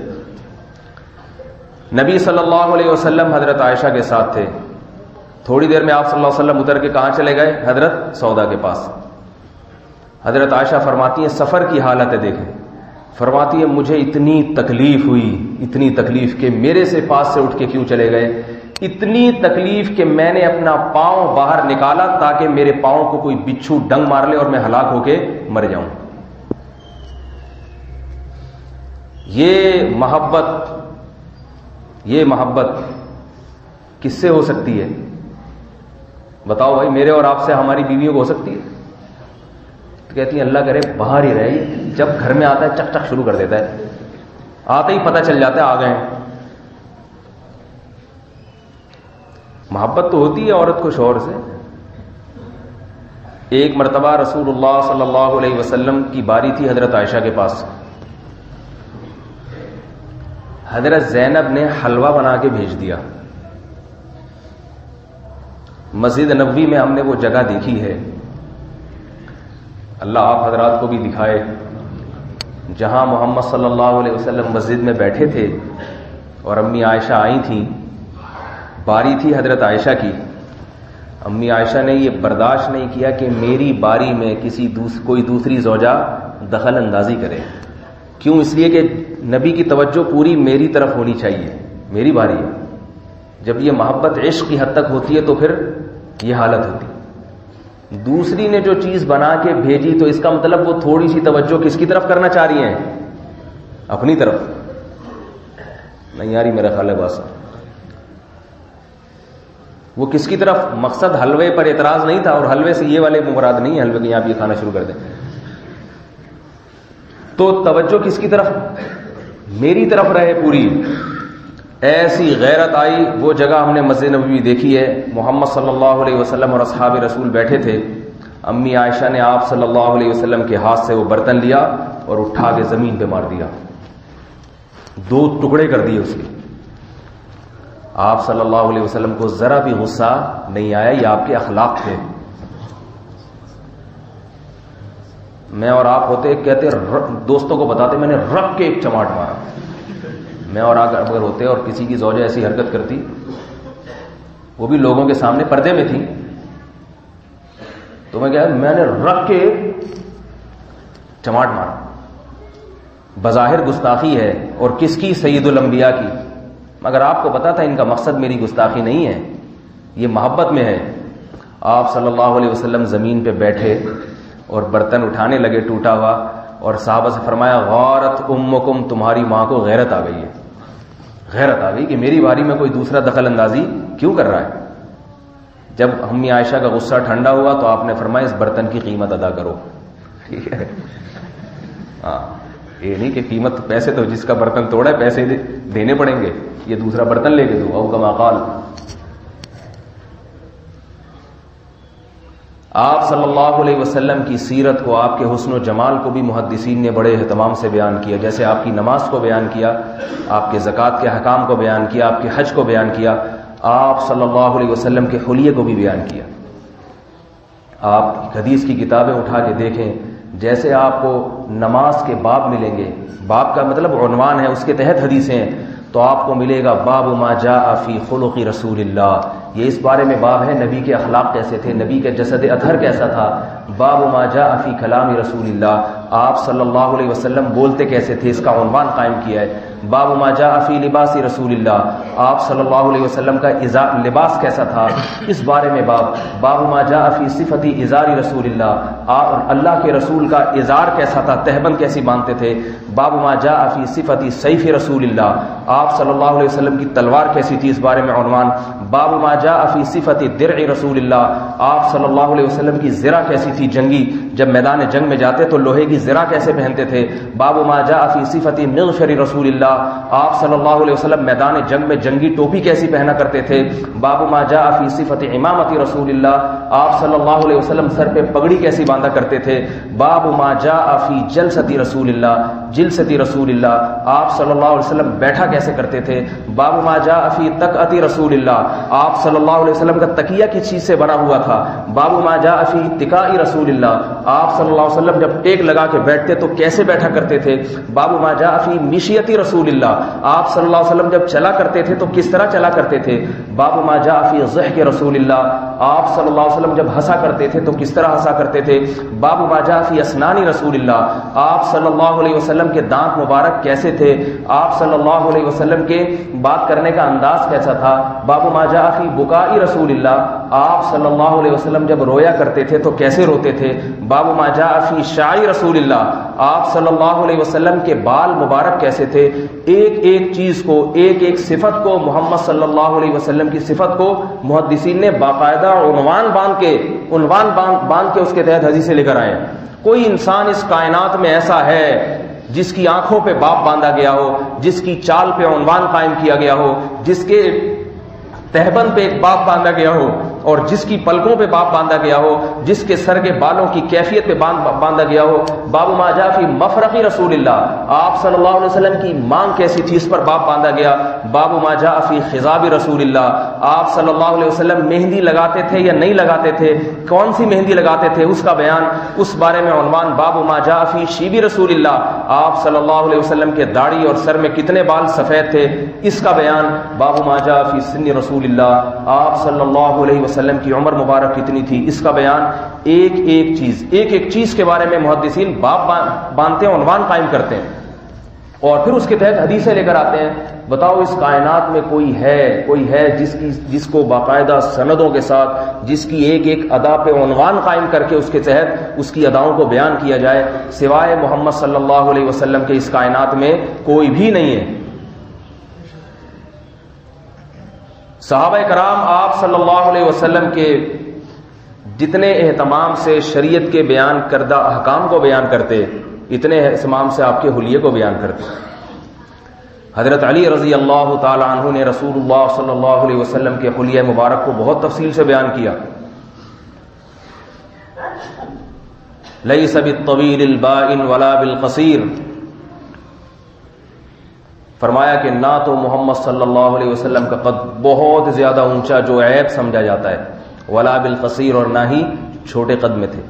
نبی صلی اللہ علیہ وسلم حضرت عائشہ کے ساتھ تھے. تھوڑی دیر میں آپ صلی اللہ علیہ وسلم اتر کے کہاں چلے گئے؟ حضرت سودا کے پاس. حضرت عائشہ فرماتی ہیں سفر کی حالت ہے دیکھیں، فرماتی ہے مجھے اتنی تکلیف ہوئی، اتنی تکلیف کہ میرے سے پاس سے اٹھ کے کیوں چلے گئے، اتنی تکلیف کہ میں نے اپنا پاؤں باہر نکالا تاکہ میرے پاؤں کو کوئی بچھو ڈنگ مار لے اور میں ہلاک ہو کے مر جاؤں. یہ محبت کس سے ہو سکتی ہے؟ بتاؤ بھائی، میرے اور آپ سے ہماری بیویوں کو ہو سکتی ہے؟ تو کہتی ہیں اللہ کرے باہر ہی رہے، جب گھر میں آتا ہے چک چک شروع کر دیتا ہے، آتے ہی پتہ چل جاتا ہے آ گئے ہیں. محبت تو ہوتی ہے عورت کو شوہر سے. ایک مرتبہ رسول اللہ صلی اللہ علیہ وسلم کی باری تھی حضرت عائشہ کے پاس. حضرت زینب نے حلوہ بنا کے بھیج دیا. مسجد نبوی میں ہم نے وہ جگہ دیکھی ہے، اللہ آپ حضرات کو بھی دکھائے، جہاں محمد صلی اللہ علیہ وسلم مسجد میں بیٹھے تھے اور امی عائشہ آئی تھیں. باری تھی حضرت عائشہ کی. امی عائشہ نے یہ برداشت نہیں کیا کہ میری باری میں کوئی دوسری زوجہ دخل اندازی کرے. کیوں؟ اس لیے کہ نبی کی توجہ پوری میری طرف ہونی چاہیے، میری باری ہے. جب یہ محبت عشق کی حد تک ہوتی ہے تو پھر یہ حالت ہوتی. دوسری نے جو چیز بنا کے بھیجی تو اس کا مطلب وہ تھوڑی سی توجہ کس کی طرف کرنا چاہ رہی ہیں؟ اپنی طرف. نہیں یاری میرا خیال ہے بس وہ کس کی طرف؟ مقصد حلوے پر اعتراض نہیں تھا، اور حلوے سے یہ والے مراد نہیں ہے حلوے کے یہاں بھی کھانا شروع کر دیں. تو توجہ کس کی طرف؟ میری طرف رہے پوری. ایسی غیرت آئی. وہ جگہ ہم نے مسجد نبوی دیکھی ہے، محمد صلی اللہ علیہ وسلم اور اصحاب رسول بیٹھے تھے. امی عائشہ نے آپ صلی اللہ علیہ وسلم کے ہاتھ سے وہ برتن لیا اور اٹھا کے زمین پہ مار دیا، 2 ٹکڑے کر دیے اس کے. آپ صلی اللہ علیہ وسلم کو ذرا بھی غصہ نہیں آیا، یہ آپ کے اخلاق تھے. میں اور آپ ہوتے کہتے دوستوں کو بتاتے میں نے رکھ کے ایک چماٹ مارا. میں اور آپ اگر ہوتے اور کسی کی زوجہ ایسی حرکت کرتی، وہ بھی لوگوں کے سامنے پردے میں تھی، تو میں نے رکھ کے چماٹ مارا. بظاہر گستاخی ہے، اور کس کی؟ سید الانبیاء کی. مگر آپ کو پتا تھا ان کا مقصد میری گستاخی نہیں ہے، یہ محبت میں ہے. آپ صلی اللہ علیہ وسلم زمین پہ بیٹھے اور برتن اٹھانے لگے ٹوٹا ہوا، اور صحابہ سے فرمایا غارت امکم، تمہاری ماں کو غیرت آ گئی ہے. غیرت آ گئی کہ میری باری میں کوئی دوسرا دخل اندازی کیوں کر رہا ہے. جب امی عائشہ کا غصہ ٹھنڈا ہوا تو آپ نے فرمایا اس برتن کی قیمت ادا کرو. ٹھیک ہے، ہاں یہ نہیں کہ قیمت پیسے تو جس کا برتن توڑا ہے پیسے دینے پڑیں گے، یہ دوسرا برتن لے کے دو، او کما قال. آپ صلی اللہ علیہ وسلم کی سیرت کو، آپ کے حسن و جمال کو بھی محدثین نے بڑے اہتمام سے بیان کیا. جیسے آپ کی نماز کو بیان کیا، آپ کے زکوٰۃ کے احکام کو بیان کیا، آپ کے حج کو بیان کیا، آپ صلی اللہ علیہ وسلم کے خلیے کو بھی بیان کیا. آپ حدیث کی کتابیں اٹھا کے دیکھیں، جیسے آپ کو نماز کے باب ملیں گے، باب کا مطلب عنوان ہے، اس کے تحت حدیثیں ہیں، تو آپ کو ملے گا باب ما جاء فی خلق رسول اللہ. یہ اس بارے میں باب ہے نبی کے اخلاق کیسے تھے، نبی کے جسد اطہر کیسا تھا. باب ما جاء فی کلام رسول اللہ، آپ صلی اللہ علیہ وسلم بولتے کیسے تھے، اس کا عنوان قائم کیا ہے. باب ما جاء فی لباس رسول اللہ، آپ صلی اللہ علیہ وسلم کا لباس کیسا تھا، اس بارے میں باب. باب ما جاء فی صفت ازار رسول اللہ، آپ اللہ کے رسول کا ازار کیسا تھا، تہبند کیسی باندھتے تھے. باب ما جاء فی صفت سیف رسول اللہ، آپ صلی اللہ علیہ وسلم کی تلوار کیسی تھی، اس بارے میں عنوان. باب ما جاء فی صفت درع رسول اللہ، آپ صلی اللہ علیہ وسلم کی زرہ کیسی تھی جنگی، جب میدان جنگ میں جاتے تو لوہے کی زرہ کیسے پہنتے تھے. باب ما جاء فی صفت مغفر رسول اللہ، آپ صلی اللہ علیہ وسلم میدان جنگ میں جنگی ٹوپی کیسی پہنا کرتے تھے. باب ما جاء فی صفت امامت رسول اللہ، آپ صلی اللہ علیہ وسلم سر پہ پگڑی کیسی باندھا کرتے تھے. باب ما جاء فی جلسۃ رسول اللہ، جلستی رسول اللہ، آپ صلی اللہ علیہ وسلم بیٹھا کیسے کرتے تھے۔ باب ما جاء فی تکأتی رسول اللہ، آپ صلی اللہ علیہ وسلم کا تکیہ کس چیز سے بنا ہوا تھا۔ باب ما جاء فی اتکاء رسول اللہ، آپ صلی اللہ علیہ وسلم جب ٹیک لگا کے بیٹھتے تو کیسے بیٹھا کرتے تھے۔ باب ما جاء فی مشیتی رسول اللہ، آپ صلی اللہ علیہ وسلم جب چلا کرتے تھے تو کس طرح چلا کرتے تھے۔ باب ما جاء فی ضحک رسول اللہ، آپ صلی اللہ علیہ وسلم جب ہنسا کرتے تھے تو کس طرح ہنسا کرتے تھے۔ باب ما جاء فی اسنان رسول اللہ، آپ صلی اللہ علیہ وسلم کے دانت مبارک کیسے تھے، آپ صلی اللہ علیہ وسلم کے بات کرنے کا انداز کیسا تھا۔ باب ما جاء فی بکاء رسول اللہ، آپ صلی اللہ علیہ وسلم جب رویا کرتے تھے تو کیسے روتے تھے۔ باب ما جاء فی شعر رسول اللہ، آپ صلی اللہ علیہ وسلم کے بال مبارک کیسے تھے۔ ایک ایک چیز کو، ایک ایک صفت کو، محمد صلی اللہ علیہ وسلم کی صفت کو محدثین نے باقاعدہ عنوان باندھ کے اس کے تحت حدیثیں لے کر آئے۔ کوئی انسان اس کائنات میں ایسا ہے جس کی آنکھوں پہ باب باندھا گیا ہو، جس کی چال پہ عنوان قائم کیا گیا ہو، جس کے تہبند پہ ایک باب باندھا گیا ہو، اور جس کی پلکوں پہ باب باندھا گیا ہو، جس کے سر کے بالوں کی کیفیت پہ باندھا گیا ہو۔ باب ما جاء فی مفرق رسول اللہ، آپ صلی اللہ علیہ وسلم کی مانگ کیسی تھی، اس پر باب باندھا گیا۔ باب ما جاء فی خضاب رسول اللہ، آپ صلی اللہ علیہ وسلم مہندی لگاتے تھے یا نہیں لگاتے تھے، کون سی مہندی لگاتے تھے، اس کا بیان، اس بارے میں عنوان۔ باب ما جاء فی شیب رسول اللہ، آپ صلی اللہ علیہ وسلم کے داڑھی اور سر میں کتنے بال سفید تھے، اس کا بیان۔ باب ما جاء فی سن رسول اللہ، آپ صلی اللہ علیہ وسلم کی عمر مبارک کتنی تھی، اس کا بیان۔ ایک ایک چیز کے بارے میں محدثین باب باندھتے ہیں، عنوان قائم کرتے ہیں، اور پھر اس کے تحت حدیثیں لے کر آتے ہیں۔ بتاؤ اس کائنات میں کوئی ہے جس کو باقاعدہ سندوں کے ساتھ، جس کی ایک ایک ادا پہ عنوان قائم کر کے اس کے تحت اس کی اداؤں کو بیان کیا جائے، سوائے محمد صلی اللہ علیہ وسلم کے اس کائنات میں کوئی بھی نہیں ہے۔ صحابہ کرام آپ صلی اللہ علیہ وسلم کے جتنے اہتمام سے شریعت کے بیان کردہ احکام کو بیان کرتے، اتنے اہتمام سے آپ کے حلیے کو بیان کرتے۔ حضرت علی رضی اللہ تعالی عنہ نے رسول اللہ صلی اللہ علیہ وسلم کے حلیہ مبارک کو بہت تفصیل سے بیان کیا۔ لیس بالطویل البائن ولا بالقصیر، فرمایا کہ نہ تو محمد صلی اللہ علیہ وسلم کا قد بہت زیادہ اونچا جو عیب سمجھا جاتا ہے، ولا بالقصیر، اور نہ ہی چھوٹے قد میں تھے۔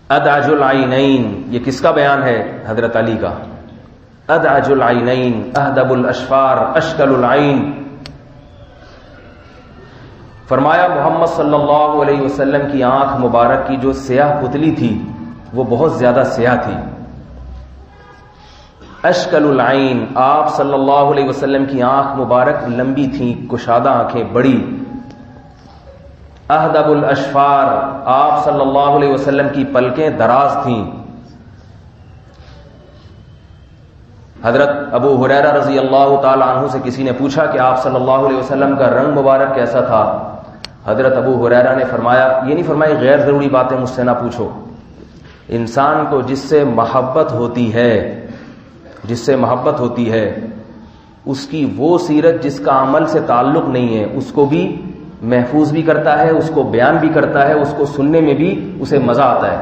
ادعج العینین، یہ کس کا بیان ہے؟ حضرت علی کا۔ ادعج العینین، اہدب الاشفار، اشکل العین، فرمایا محمد صلی اللہ علیہ وسلم کی آنکھ مبارک کی جو سیاہ پتلی تھی وہ بہت زیادہ سیاہ تھی۔ اشکل العین، آپ صلی اللہ علیہ وسلم کی آنکھ مبارک لمبی تھیں، کشادہ آنکھیں بڑی۔ اہدب الاشفار، آپ صلی اللہ علیہ وسلم کی پلکیں دراز تھیں۔ حضرت ابو ہریرہ رضی اللہ تعالی عنہ سے کسی نے پوچھا کہ آپ صلی اللہ علیہ وسلم کا رنگ مبارک کیسا تھا؟ حضرت ابو ہریرہ نے فرمایا، یہ نہیں فرمائی غیر ضروری باتیں مجھ سے نہ پوچھو، انسان کو جس سے محبت ہوتی ہے اس کی وہ سیرت جس کا عمل سے تعلق نہیں ہے اس کو بھی محفوظ بھی کرتا ہے، اس کو بیان بھی کرتا ہے، اس کو سننے میں بھی اسے مزہ آتا ہے۔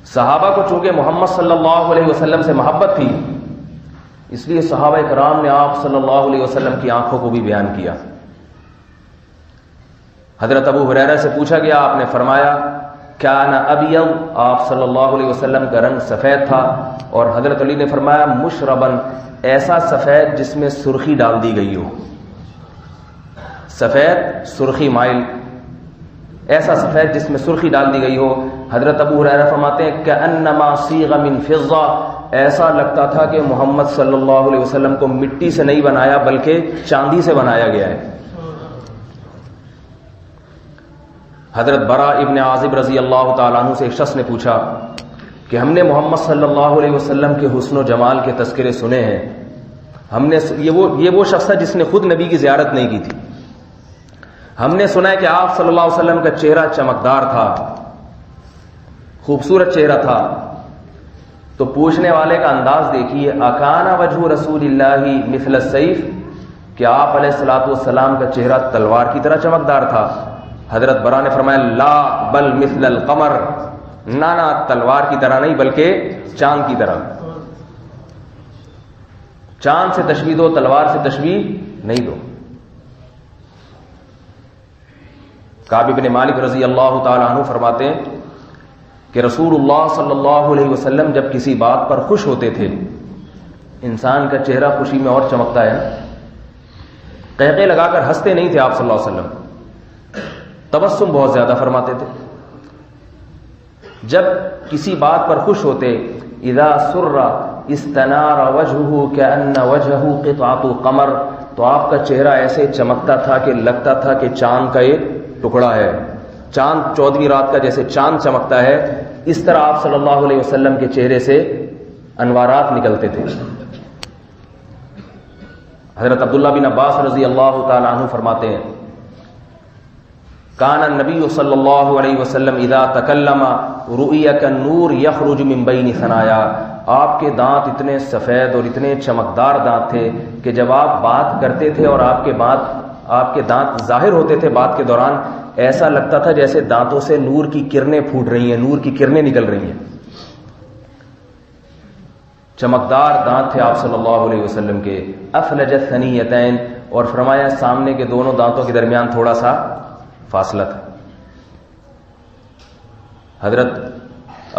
صحابہ کو چونکہ محمد صلی اللہ علیہ وسلم سے محبت تھی، اس لیے صحابہ کرام نے آپ صلی اللہ علیہ وسلم کی آنکھوں کو بھی بیان کیا۔ حضرت ابو ہریرہ سے پوچھا گیا، آپ نے فرمایا کان ابیض، آپ صلی اللہ علیہ وسلم کا رنگ سفید تھا، اور حضرت علی نے فرمایا مشربن، ایسا سفید جس میں سرخی ڈال دی گئی ہو، سفید سرخی مائل، ایسا سفید جس میں سرخی ڈال دی گئی ہو۔ حضرت ابو ہریرہ فرماتے ہیں کأنما صیغ من فضہ، ایسا لگتا تھا کہ محمد صلی اللہ علیہ وسلم کو مٹی سے نہیں بنایا بلکہ چاندی سے بنایا گیا ہے۔ حضرت براء ابن عازب رضی اللہ تعالیٰ عنہ سے ایک شخص نے پوچھا کہ ہم نے محمد صلی اللہ علیہ وسلم کے حسن و جمال کے تذکرے سنے ہیں، ہم نے یہ وہ شخص تھا جس نے خود نبی کی زیارت نہیں کی تھی، ہم نے سنا ہے کہ آپ صلی اللہ علیہ وسلم کا چہرہ چمکدار تھا، خوبصورت چہرہ تھا۔ تو پوچھنے والے کا انداز دیکھیے، اکانا وجہ رسول اللہ مثل السیف، کہ آپ علیہ الصلوۃ والسلام کا چہرہ تلوار کی طرح چمکدار تھا؟ حضرت برا نے فرمایا لا بل مثل القمر، نہ تلوار کی طرح نہیں بلکہ چاند کی طرح. چاند سے تشبیہ دو، تلوار سے تشبیہ نہیں دو. کعب بن مالک رضی اللہ تعالی عنہ فرماتے ہیں کہ رسول اللہ صلی اللہ علیہ وسلم جب کسی بات پر خوش ہوتے تھے، انسان کا چہرہ خوشی میں اور چمکتا ہے، قہقہے لگا کر ہنستے نہیں تھے آپ صلی اللہ علیہ وسلم، تبسم بہت زیادہ فرماتے تھے. جب کسی بات پر خوش ہوتے، اذا سر استنار وجهه كأن وجهه قطعة قمر، تو آپ کا چہرہ ایسے چمکتا تھا کہ لگتا تھا کہ چاند کا ایک ٹکڑا ہے. چاند 14ویں رات کا جیسے چاند چمکتا ہے، اس طرح آپ صلی اللہ علیہ وسلم کے چہرے سے انوارات نکلتے تھے. حضرت عبداللہ بن عباس رضی اللہ تعالی عنہ فرماتے ہیں کان النبی صلی اللہ علیہ وسلم اذا تکلم رؤی کالنور یخرج من بین ثنایا، آپ کے دانت اتنے سفید اور اتنے چمکدار دانت تھے کہ جب آپ بات کرتے تھے اور آپ کے دانت ظاہر ہوتے تھے بات کے دوران، ایسا لگتا تھا جیسے دانتوں سے نور کی کرنیں پھوٹ رہی ہیں، نور کی کرنیں نکل رہی ہیں. چمکدار دانت تھے آپ صلی اللہ علیہ وسلم کے. افلج الثنیتین، اور فرمایا سامنے کے دونوں دانتوں کے درمیان تھوڑا سا فاصلہ تھا. حضرت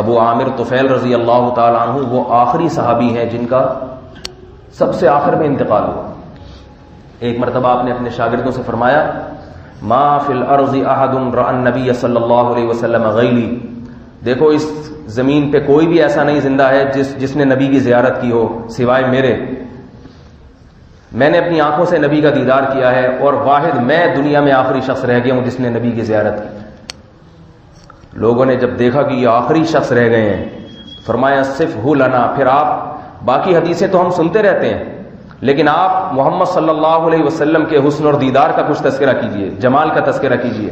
ابو عامر طفیل رضی اللہ تعالی عنہ وہ آخری صحابی ہیں جن کا سب سے آخر میں انتقال ہوا. ایک مرتبہ آپ نے اپنے شاگردوں سے فرمایا ما فی الارض احد رأى النبی صلی اللہ علیہ وسلم غیلی، دیکھو اس زمین پہ کوئی بھی ایسا نہیں زندہ ہے جس نے نبی کی زیارت کی ہو سوائے میرے. میں نے اپنی آنکھوں سے نبی کا دیدار کیا ہے اور واحد میں دنیا میں آخری شخص رہ گیا ہوں جس نے نبی کی زیارت کی. لوگوں نے جب دیکھا کہ یہ آخری شخص رہ گئے ہیں، فرمایا صفہ لنا، پھر آپ باقی حدیثیں تو ہم سنتے رہتے ہیں لیکن آپ محمد صلی اللہ علیہ وسلم کے حسن اور دیدار کا کچھ تذکرہ کیجئے، جمال کا تذکرہ کیجئے.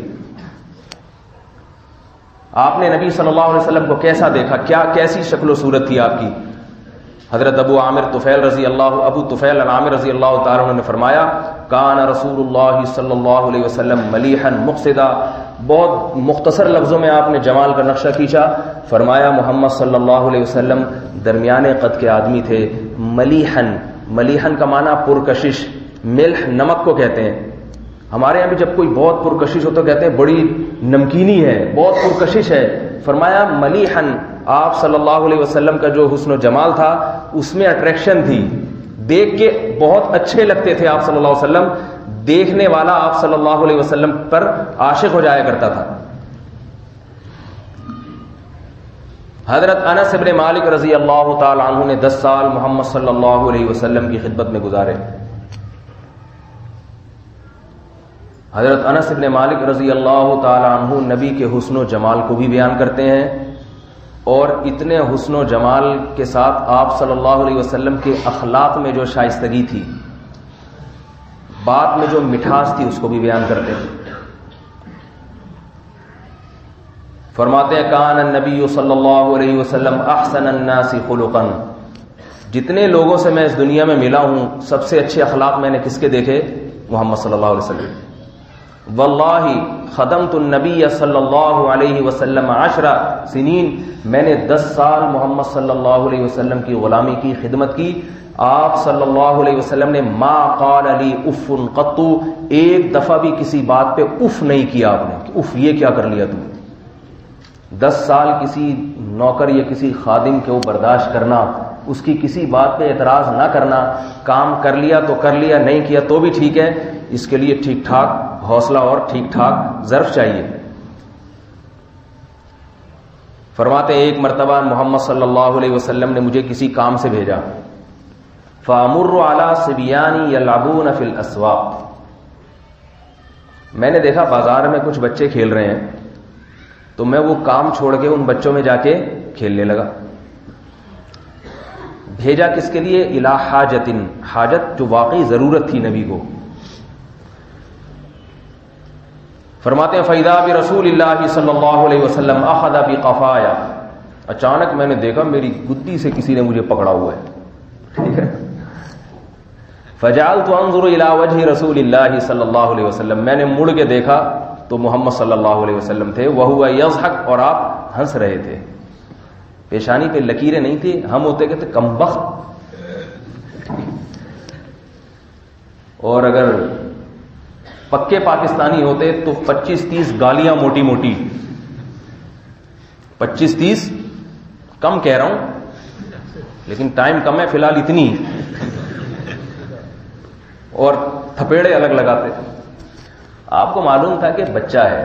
آپ نے نبی صلی اللہ علیہ وسلم کو کیسا دیکھا، کیسی شکل و صورت تھی آپ کی؟ حضرت ابو طفیل عامر رضی اللہ تعالیٰ عنہ نے فرمایا کان رسول اللہ صلی اللہ علیہ وسلم ملیحا مقصدا. بہت مختصر لفظوں میں آپ نے جمال کا نقشہ کھینچا. فرمایا محمد صلی اللہ علیہ وسلم درمیانے قد کے آدمی تھے. ملیحن کا معنی پرکشش، ملح نمک کو کہتے ہیں. ہمارے یہاں بھی جب کوئی بہت پرکشش ہو تو کہتے ہیں بڑی نمکینی ہے، بہت پرکشش ہے. فرمایا ملیحن، آپ صلی اللہ علیہ وسلم کا جو حسن و جمال تھا اس میں اٹریکشن تھی، دیکھ کے بہت اچھے لگتے تھے آپ صلی اللہ علیہ وسلم. دیکھنے والا آپ صلی اللہ علیہ وسلم پر عاشق ہو جایا کرتا تھا. حضرت انس بن مالک رضی اللہ تعالی عنہ نے 10 سال محمد صلی اللہ علیہ وسلم کی خدمت میں گزارے. حضرت انس بن مالک رضی اللہ تعالی عنہ نبی کے حسن و جمال کو بھی بیان کرتے ہیں، اور اتنے حسن و جمال کے ساتھ آپ صلی اللہ علیہ وسلم کے اخلاق میں جو شائستگی تھی، بات میں جو مٹھاس تھی، اس کو بھی بیان کرتے ہیں. فرماتے ہیں کان النبی صلی اللہ علیہ وسلم احسن الناس خلقا، جتنے لوگوں سے میں اس دنیا میں ملا ہوں سب سے اچھے اخلاق میں نے کس کے دیکھے؟ محمد صلی اللہ علیہ وسلم. واللہ خدمت النبی صلی اللہ علیہ وسلم 10 سنین، میں نے 10 سال محمد صلی اللہ علیہ وسلم کی غلامی کی، خدمت کی. آپ صلی اللہ علیہ وسلم نے ما قال لی اف قط، ایک دفعہ بھی کسی بات پہ اف نہیں کیا آپ نے کہ اف یہ کیا کر لیا تم. 10 سال کسی نوکر یا کسی خادم کے وہ برداشت کرنا، اس کی کسی بات پہ اعتراض نہ کرنا. کام کر لیا تو کر لیا، نہیں کیا تو بھی ٹھیک ہے، اس کے لیے ٹھیک ٹھاک حوصلہ اور ٹھیک ٹھاک ظرف چاہیے. فرماتے ایک مرتبہ محمد صلی اللہ علیہ وسلم نے مجھے کسی کام سے بھیجا. فامر علی صبیان یلعبون فی الاسواق، میں نے دیکھا بازار میں کچھ بچے کھیل رہے ہیں تو میں وہ کام چھوڑ کے ان بچوں میں جا کے کھیلنے لگا. بھیجا کس کے لیے؟ الی حاجت، حاجت جو واقعی ضرورت تھی نبی کو. فرماتے ہیں فَإِذَا بِرَسُولِ اللَّهِ صلی اللہ علیہ وسلم أَخَذَ بِقَفَايَا، اچانک میں نے دیکھا میری گدی سے کسی نے مجھے پکڑا ہوا ہے. ٹھیک ہے. فَجَعَلْتُ أَنظُرُ إِلَى وَجْهِ رَسُولِ اللَّهِ صلی اللہ علیہ وسلم، میں نے مڑ کے دیکھا تو محمد صلی اللہ علیہ وسلم تھے، وہو یضحک، اور آپ ہنس رہے تھے، پیشانی پہ لکیریں نہیں تھی، ہم ہوتے کہتے کمبخت، اور اگر پکے پاکستانی ہوتے تو 25-30 گالیاں موٹی موٹی، 25-30 کم کہہ رہا ہوں لیکن ٹائم کم ہے فی الحال، اتنی، اور تھپیڑے الگ لگاتے. آپ کو معلوم تھا کہ بچہ ہے،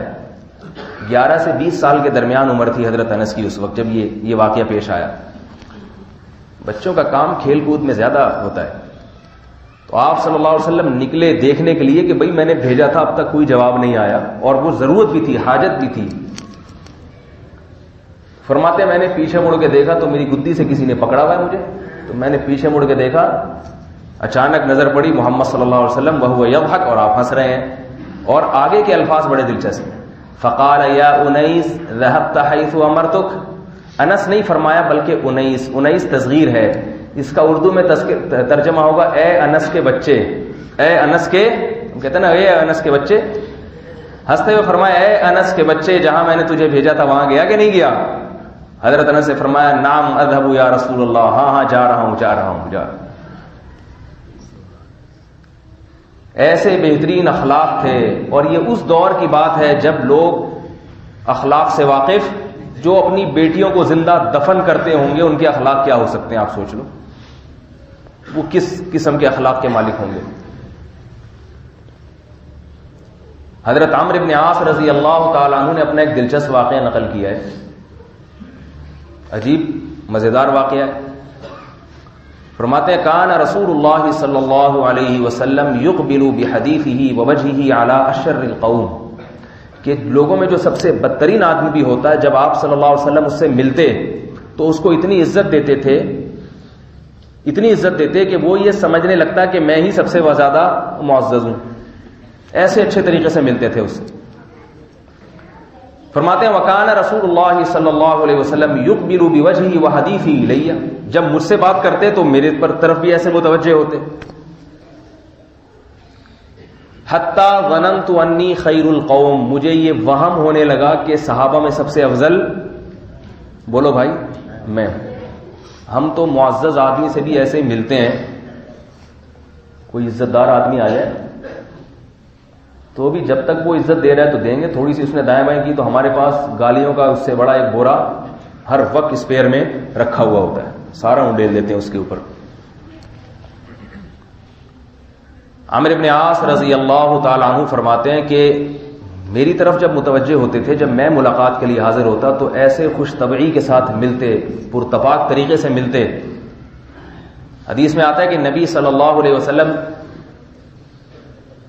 11 سے 20 سال کے درمیان عمر تھی حضرت انس کی اس وقت جب یہ واقعہ پیش آیا. بچوں کا کام کھیل کود میں زیادہ ہوتا ہے. تو آپ صلی اللہ علیہ وسلم نکلے دیکھنے کے لیے کہ بھئی میں نے بھیجا تھا، اب تک کوئی جواب نہیں آیا، اور وہ ضرورت بھی تھی، حاجت بھی تھی. فرماتے میں نے پیچھے مڑ کے دیکھا تو میری گدی سے کسی نے پکڑا ہوا ہے مجھے، تو میں نے پیچھے مڑ کے دیکھا، اچانک نظر پڑی محمد صلی اللہ علیہ وسلم وہو یضحک، اور آپ ہنس رہے ہیں. اور آگے کے الفاظ بڑے دلچسپ ہیں. فقال یا انیس ذهبت حيث امرتك، انس نہیں فرمایا بلکہ انیس، انیس تصغیر ہے، اس کا اردو میں ترجمہ ہوگا اے انس کے بچے، اے انس کے، کہتے ہیں نا اے انس کے بچے، ہنستے ہوئے فرمایا اے انس کے بچے، جہاں میں نے تجھے بھیجا تھا وہاں گیا کہ نہیں گیا؟ حضرت انس نے فرمایا نعم اذهب یا رسول اللہ، ہاں ہاں جا رہا ہوں جا رہا ہوں جا رہا ہوں. ایسے بہترین اخلاق تھے. اور یہ اس دور کی بات ہے جب لوگ اخلاق سے واقف، جو اپنی بیٹیوں کو زندہ دفن کرتے ہوں گے ان کے اخلاق کیا ہو سکتے ہیں آپ سوچ لو، وہ کس قسم کے اخلاق کے مالک ہوں گے. حضرت عمرو بن عاص رضی اللہ تعالیٰ عنہ نے اپنا ایک دلچسپ واقعہ نقل کیا ہے، عجیب مزیدار واقعہ ہے. فرماتے ہیں کان رسول اللہ صلی اللہ علیہ وسلم یقبل بحدیثہ ووجہہ علی اشر القوم، کہ لوگوں میں جو سب سے بدترین آدمی بھی ہوتا ہے، جب آپ صلی اللہ علیہ وسلم اس سے ملتے تو اس کو اتنی عزت دیتے تھے، اتنی عزت دیتے کہ وہ یہ سمجھنے لگتا کہ میں ہی سب سے زیادہ معزز ہوں. ایسے اچھے طریقے سے ملتے تھے اس سے. فرماتے ہیں وکان رسول اللہ صلی اللہ علیہ وسلم یقبل بوجہہ وحدیثہ الیہ، جب مجھ سے بات کرتے تو میرے پر طرف بھی ایسے متوجہ ہوتے. حتی ظننت انی خیر القوم، مجھے یہ وہم ہونے لگا کہ صحابہ میں سب سے افضل، بولو بھائی، میں. ہم تو معزز آدمی سے بھی ایسے ملتے ہیں، کوئی عزت دار آدمی آ جائے تو بھی جب تک وہ عزت دے رہا ہے تو دیں گے، تھوڑی سی اس نے دائیں بائیں کی تو ہمارے پاس گالیوں کا اس سے بڑا ایک بورا ہر وقت اسپیئر میں رکھا ہوا ہوتا ہے، سارا انڈیل دیتے ہیں اس کے اوپر. عمرو بن عاص رضی اللہ تعالیٰ عنہ فرماتے ہیں کہ میری طرف جب متوجہ ہوتے تھے، جب میں ملاقات کے لیے حاضر ہوتا تو ایسے خوش طبعی کے ساتھ ملتے، پرتپاک طریقے سے ملتے. حدیث میں آتا ہے کہ نبی صلی اللہ علیہ وسلم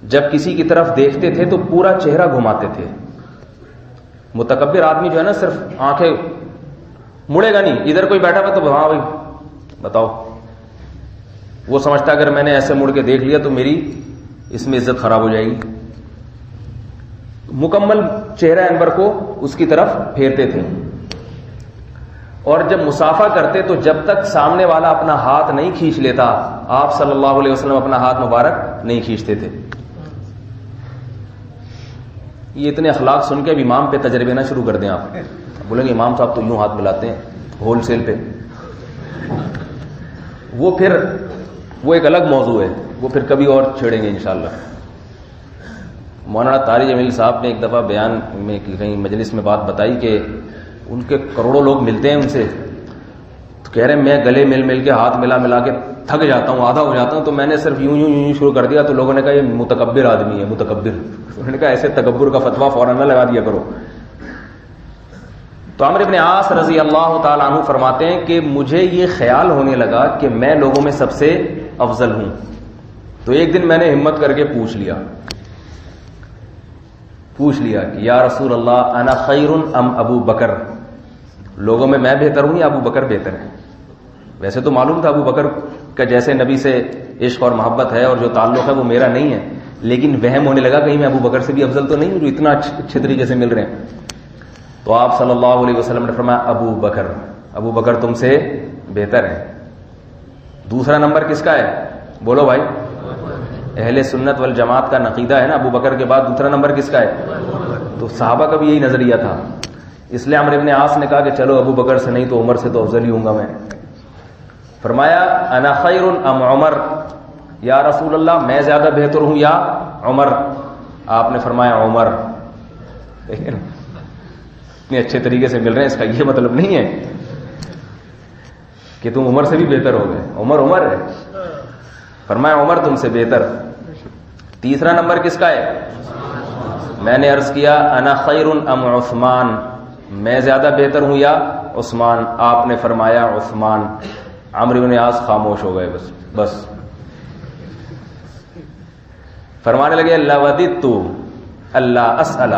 جب کسی کی طرف دیکھتے تھے تو پورا چہرہ گھماتے تھے. متکبر آدمی جو ہے نا صرف آنکھیں مڑے گا نہیں، ادھر کوئی بیٹھا ہوا تو ہاں بھائی بتاؤ، وہ سمجھتا اگر میں نے ایسے مڑ کے دیکھ لیا تو میری اس میں عزت خراب ہو جائے گی. مکمل چہرہ انور کو اس کی طرف پھیرتے تھے. اور جب مصافحہ کرتے تو جب تک سامنے والا اپنا ہاتھ نہیں کھینچ لیتا، آپ صلی اللہ علیہ وسلم اپنا ہاتھ مبارک نہیں کھینچتے تھے. یہ اتنے اخلاق سن کے اب امام پہ تجربے نہ شروع کر دیں. آپ بولیں گے امام صاحب تو یوں ہاتھ ملاتے ہیں ہول سیل پہ، وہ ایک الگ موضوع ہے، وہ پھر کبھی اور چھیڑیں گے انشاءاللہ. مولانا طارق جمیل صاحب نے ایک دفعہ بیان میں کہیں مجلس میں بات بتائی کہ ان کے کروڑوں لوگ ملتے ہیں ان سے، تو کہہ رہے ہیں میں گلے مل کے ہاتھ ملا کے تھک جاتا ہوں، آدھا ہو جاتا ہوں، تو میں نے صرف یوں شروع کر دیا تو لوگوں نے کہا یہ متکبر آدمی ہے، متکبر. انہوں نے کہا ایسے تکبر کا فتویٰ فوراً نہ لگا دیا کرو. تو عمرو بن عاص رضی اللہ تعالیٰ عنہ فرماتے ہیں کہ مجھے یہ خیال ہونے لگا کہ میں لوگوں میں سب سے افضل ہوں. تو ایک دن میں نے ہمت کر کے پوچھ لیا کہ یا رسول اللہ انا خیر ام ابو بکر، لوگوں میں بہتر ہوں یا ابو بکر بہتر ہے؟ ویسے تو معلوم تھا ابو بکر کا جیسے نبی سے عشق اور محبت ہے اور جو تعلق ہے وہ میرا نہیں ہے، لیکن وہم ہونے لگا کہیں میں ابو بکر سے بھی افضل تو نہیں ہوں جو اتنا اچھے طریقے سے مل رہے ہیں. تو آپ صلی اللہ علیہ وسلم نے فرمایا ابو بکر تم سے بہتر ہے. دوسرا نمبر کس کا ہے؟ بولو بھائی. اہل سنت والجماعت کا عقیدہ ہے نا ابو بکر کے بعد دوسرا نمبر کس کا ہے؟ تو صحابہ کا بھی یہی نظریہ تھا. اس لیے عمرو بن عاص نے کہا کہ چلو ابو بکر سے نہیں تو عمر سے تو افضل ہی ہوں گا میں. فرمایا انا خیر ام عمر، یا رسول اللہ میں زیادہ بہتر ہوں یا عمر؟ آپ نے فرمایا عمر. لیکن اتنے اچھے طریقے سے مل رہے ہیں، اس کا یہ مطلب نہیں ہے کہ تم عمر سے بھی بہتر ہو گئے. عمر ہے. فرمایا عمر تم سے بہتر. تیسرا نمبر کس کا ہے؟ میں نے عرض کیا انا خیر ام عثمان، میں زیادہ بہتر ہوں یا عثمان؟ آپ نے فرمایا عثمان. عمرو بن عاص خاموش ہو گئے. بس فرمانے لگے لوددت اللہ اسأل،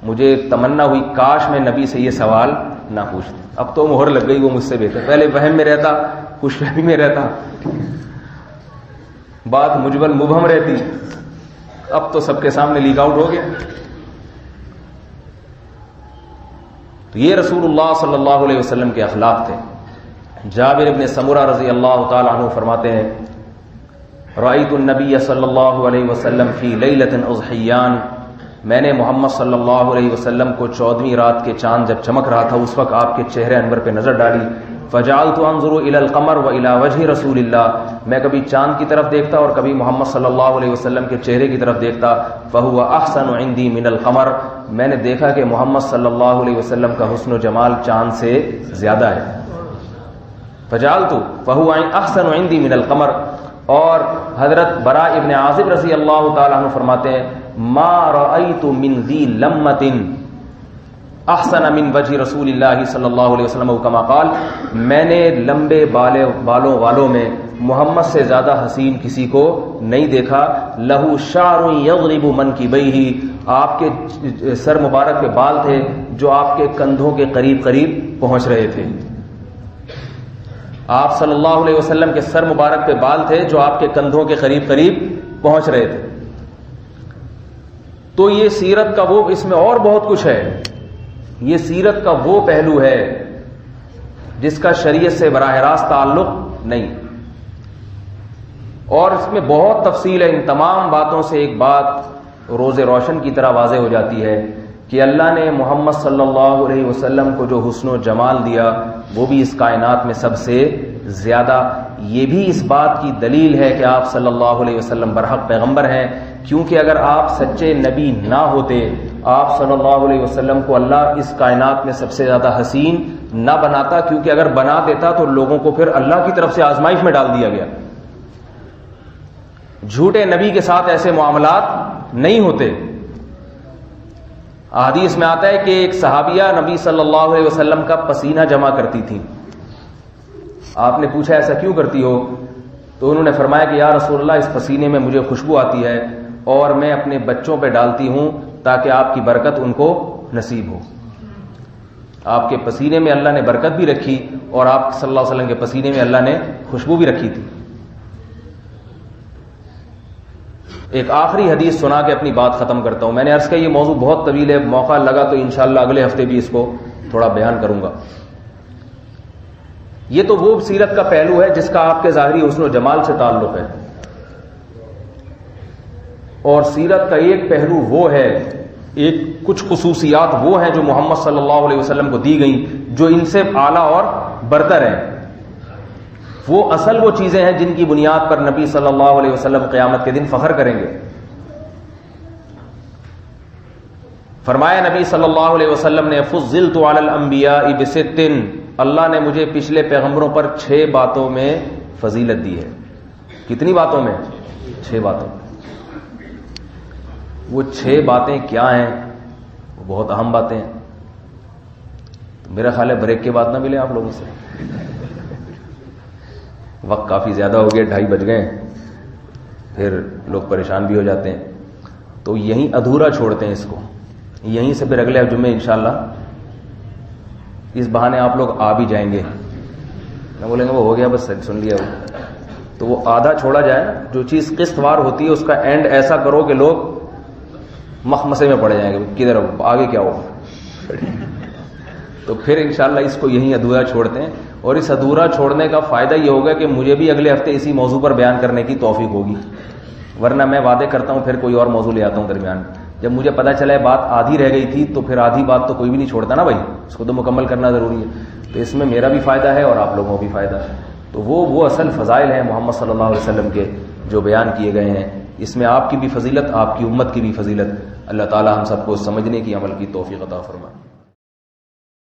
مجھے تمنا ہوئی کاش میں نبی سے یہ سوال نہ پوچھتا. اب تو مہر لگ گئی وہ مجھ سے بہتر. پہلے وہم میں رہتا، خوش فہمی میں رہتا، بات مجمل مبہم رہتی، اب تو سب کے سامنے لیک آؤٹ ہو گیا. تو یہ رسول اللہ صلی اللہ علیہ وسلم کے اخلاق تھے. جابر ابن سمرہ رضی اللہ تعالی عنہ فرماتے ہیں رأیت النبی صلی اللہ علیہ وسلم فی لیلۃ اضحیان، میں نے محمد صلی اللہ علیہ وسلم کو 14ویں رات کے چاند جب چمک رہا تھا اس وقت آپ کے چہرے انور پہ نظر ڈالی. فجعلت انظر الی القمر والی وجہ رسول اللہ، میں کبھی چاند کی طرف دیکھتا اور کبھی محمد صلی اللہ علیہ وسلم کے چہرے کی طرف دیکھتا. فہو احسن عندی من القمر، میں نے دیکھا کہ محمد صلی اللہ علیہ وسلم کا حسن و جمال چاند سے زیادہ ہے. فجعلت فہو احسن عندی من القمر. اور حضرت براء ابن عازب رضی اللہ تعالی عنہ فرماتے ہیں ما رأیت من ذی لمۃ احسن من وجہ رسول اللہ صلی اللہ علیہ وسلم کما قال، میں نے لمبے بالوں والوں میں محمد سے زیادہ حسین کسی کو نہیں دیکھا. لہو شعر یضرب منکبیہ، آپ کے سر مبارک پہ بال تھے جو آپ کے کندھوں کے قریب قریب پہنچ رہے تھے. آپ صلی اللہ علیہ وسلم کے سر مبارک پہ بال تھے جو آپ کے کندھوں کے قریب قریب پہنچ رہے تھے. تو یہ سیرت کا وہ، اس میں اور بہت کچھ ہے. یہ سیرت کا وہ پہلو ہے جس کا شریعت سے براہ راست تعلق نہیں، اور اس میں بہت تفصیل ہے. ان تمام باتوں سے ایک بات روز روشن کی طرح واضح ہو جاتی ہے کہ اللہ نے محمد صلی اللہ علیہ وسلم کو جو حسن و جمال دیا وہ بھی اس کائنات میں سب سے زیادہ. یہ بھی اس بات کی دلیل ہے کہ آپ صلی اللہ علیہ وسلم برحق پیغمبر ہیں، کیونکہ اگر آپ سچے نبی نہ ہوتے، آپ صلی اللہ علیہ وسلم کو اللہ اس کائنات میں سب سے زیادہ حسین نہ بناتا، کیونکہ اگر بنا دیتا تو لوگوں کو پھر اللہ کی طرف سے آزمائش میں ڈال دیا گیا. جھوٹے نبی کے ساتھ ایسے معاملات نہیں ہوتے. حدیث میں آتا ہے کہ ایک صحابیہ نبی صلی اللہ علیہ وسلم کا پسینہ جمع کرتی تھی. آپ نے پوچھا ایسا کیوں کرتی ہو؟ تو انہوں نے فرمایا کہ یا رسول اللہ اس پسینے میں مجھے خوشبو آتی ہے اور میں اپنے بچوں پہ ڈالتی ہوں تاکہ آپ کی برکت ان کو نصیب ہو. آپ کے پسینے میں اللہ نے برکت بھی رکھی اور آپ صلی اللہ علیہ وسلم کے پسینے میں اللہ نے خوشبو بھی رکھی تھی. ایک آخری حدیث سنا کے اپنی بات ختم کرتا ہوں. میں نے عرض کیا یہ موضوع بہت طویل ہے، موقع لگا تو انشاءاللہ اگلے ہفتے بھی اس کو تھوڑا بیان کروں گا. یہ تو وہ سیرت کا پہلو ہے جس کا آپ کے ظاہری حسن و جمال سے تعلق ہے، اور سیرت کا ایک پہلو وہ ہے، ایک کچھ خصوصیات وہ ہیں جو محمد صلی اللہ علیہ وسلم کو دی گئیں جو ان سے اعلیٰ اور برتر ہیں. وہ اصل وہ چیزیں ہیں جن کی بنیاد پر نبی صلی اللہ علیہ وسلم قیامت کے دن فخر کریں گے. فرمایا نبی صلی اللہ علیہ وسلم نے فضلت علی الانبیاء بست، اللہ نے مجھے پچھلے پیغمبروں پر 6 باتوں میں فضیلت دی ہے. کتنی باتوں میں؟ 6 باتوں. وہ 6 باتیں کیا ہیں؟ وہ بہت اہم باتیں ہیں. میرا خیال ہے بریک کے بعد نہ ملے آپ لوگوں سے. وقت کافی زیادہ ہو گیا، 2:30 بج گئے، پھر لوگ پریشان بھی ہو جاتے ہیں. تو یہیں ادھورا چھوڑتے ہیں اس کو، یہیں سے پھر اگلے جمعے انشاءاللہ اس بہانے آپ لوگ آ بھی جائیں گے. نہ بولیں گے وہ ہو گیا بس سن لیا وہ. تو وہ آدھا چھوڑا جائے نا. جو چیز قسط وار ہوتی ہے اس کا اینڈ ایسا کرو کہ لوگ مخمسے میں پڑ جائیں گے، کدھر آگے کیا ہو. تو پھر انشاءاللہ اس کو یہیں ادھورا چھوڑتے ہیں. اور اس ادھورا چھوڑنے کا فائدہ یہ ہوگا کہ مجھے بھی اگلے ہفتے اسی موضوع پر بیان کرنے کی توفیق ہوگی، ورنہ میں وعدے کرتا ہوں پھر کوئی اور موضوع لے آتا ہوں درمیان. جب مجھے پتہ چلا ہے بات آدھی رہ گئی تھی تو پھر آدھی بات تو کوئی بھی نہیں چھوڑتا نا بھائی، اس کو تو مکمل کرنا ضروری ہے. تو اس میں میرا بھی فائدہ ہے اور آپ لوگوں کو بھی فائدہ ہے. تو وہ اصل فضائل ہیں محمد صلی اللہ علیہ وسلم کے جو بیان کیے گئے ہیں. اس میں آپ کی بھی فضیلت، آپ کی امت کی بھی فضیلت. اللہ تعالی ہم سب کو سمجھنے کی، عمل کی توفیق عطا فرمائے.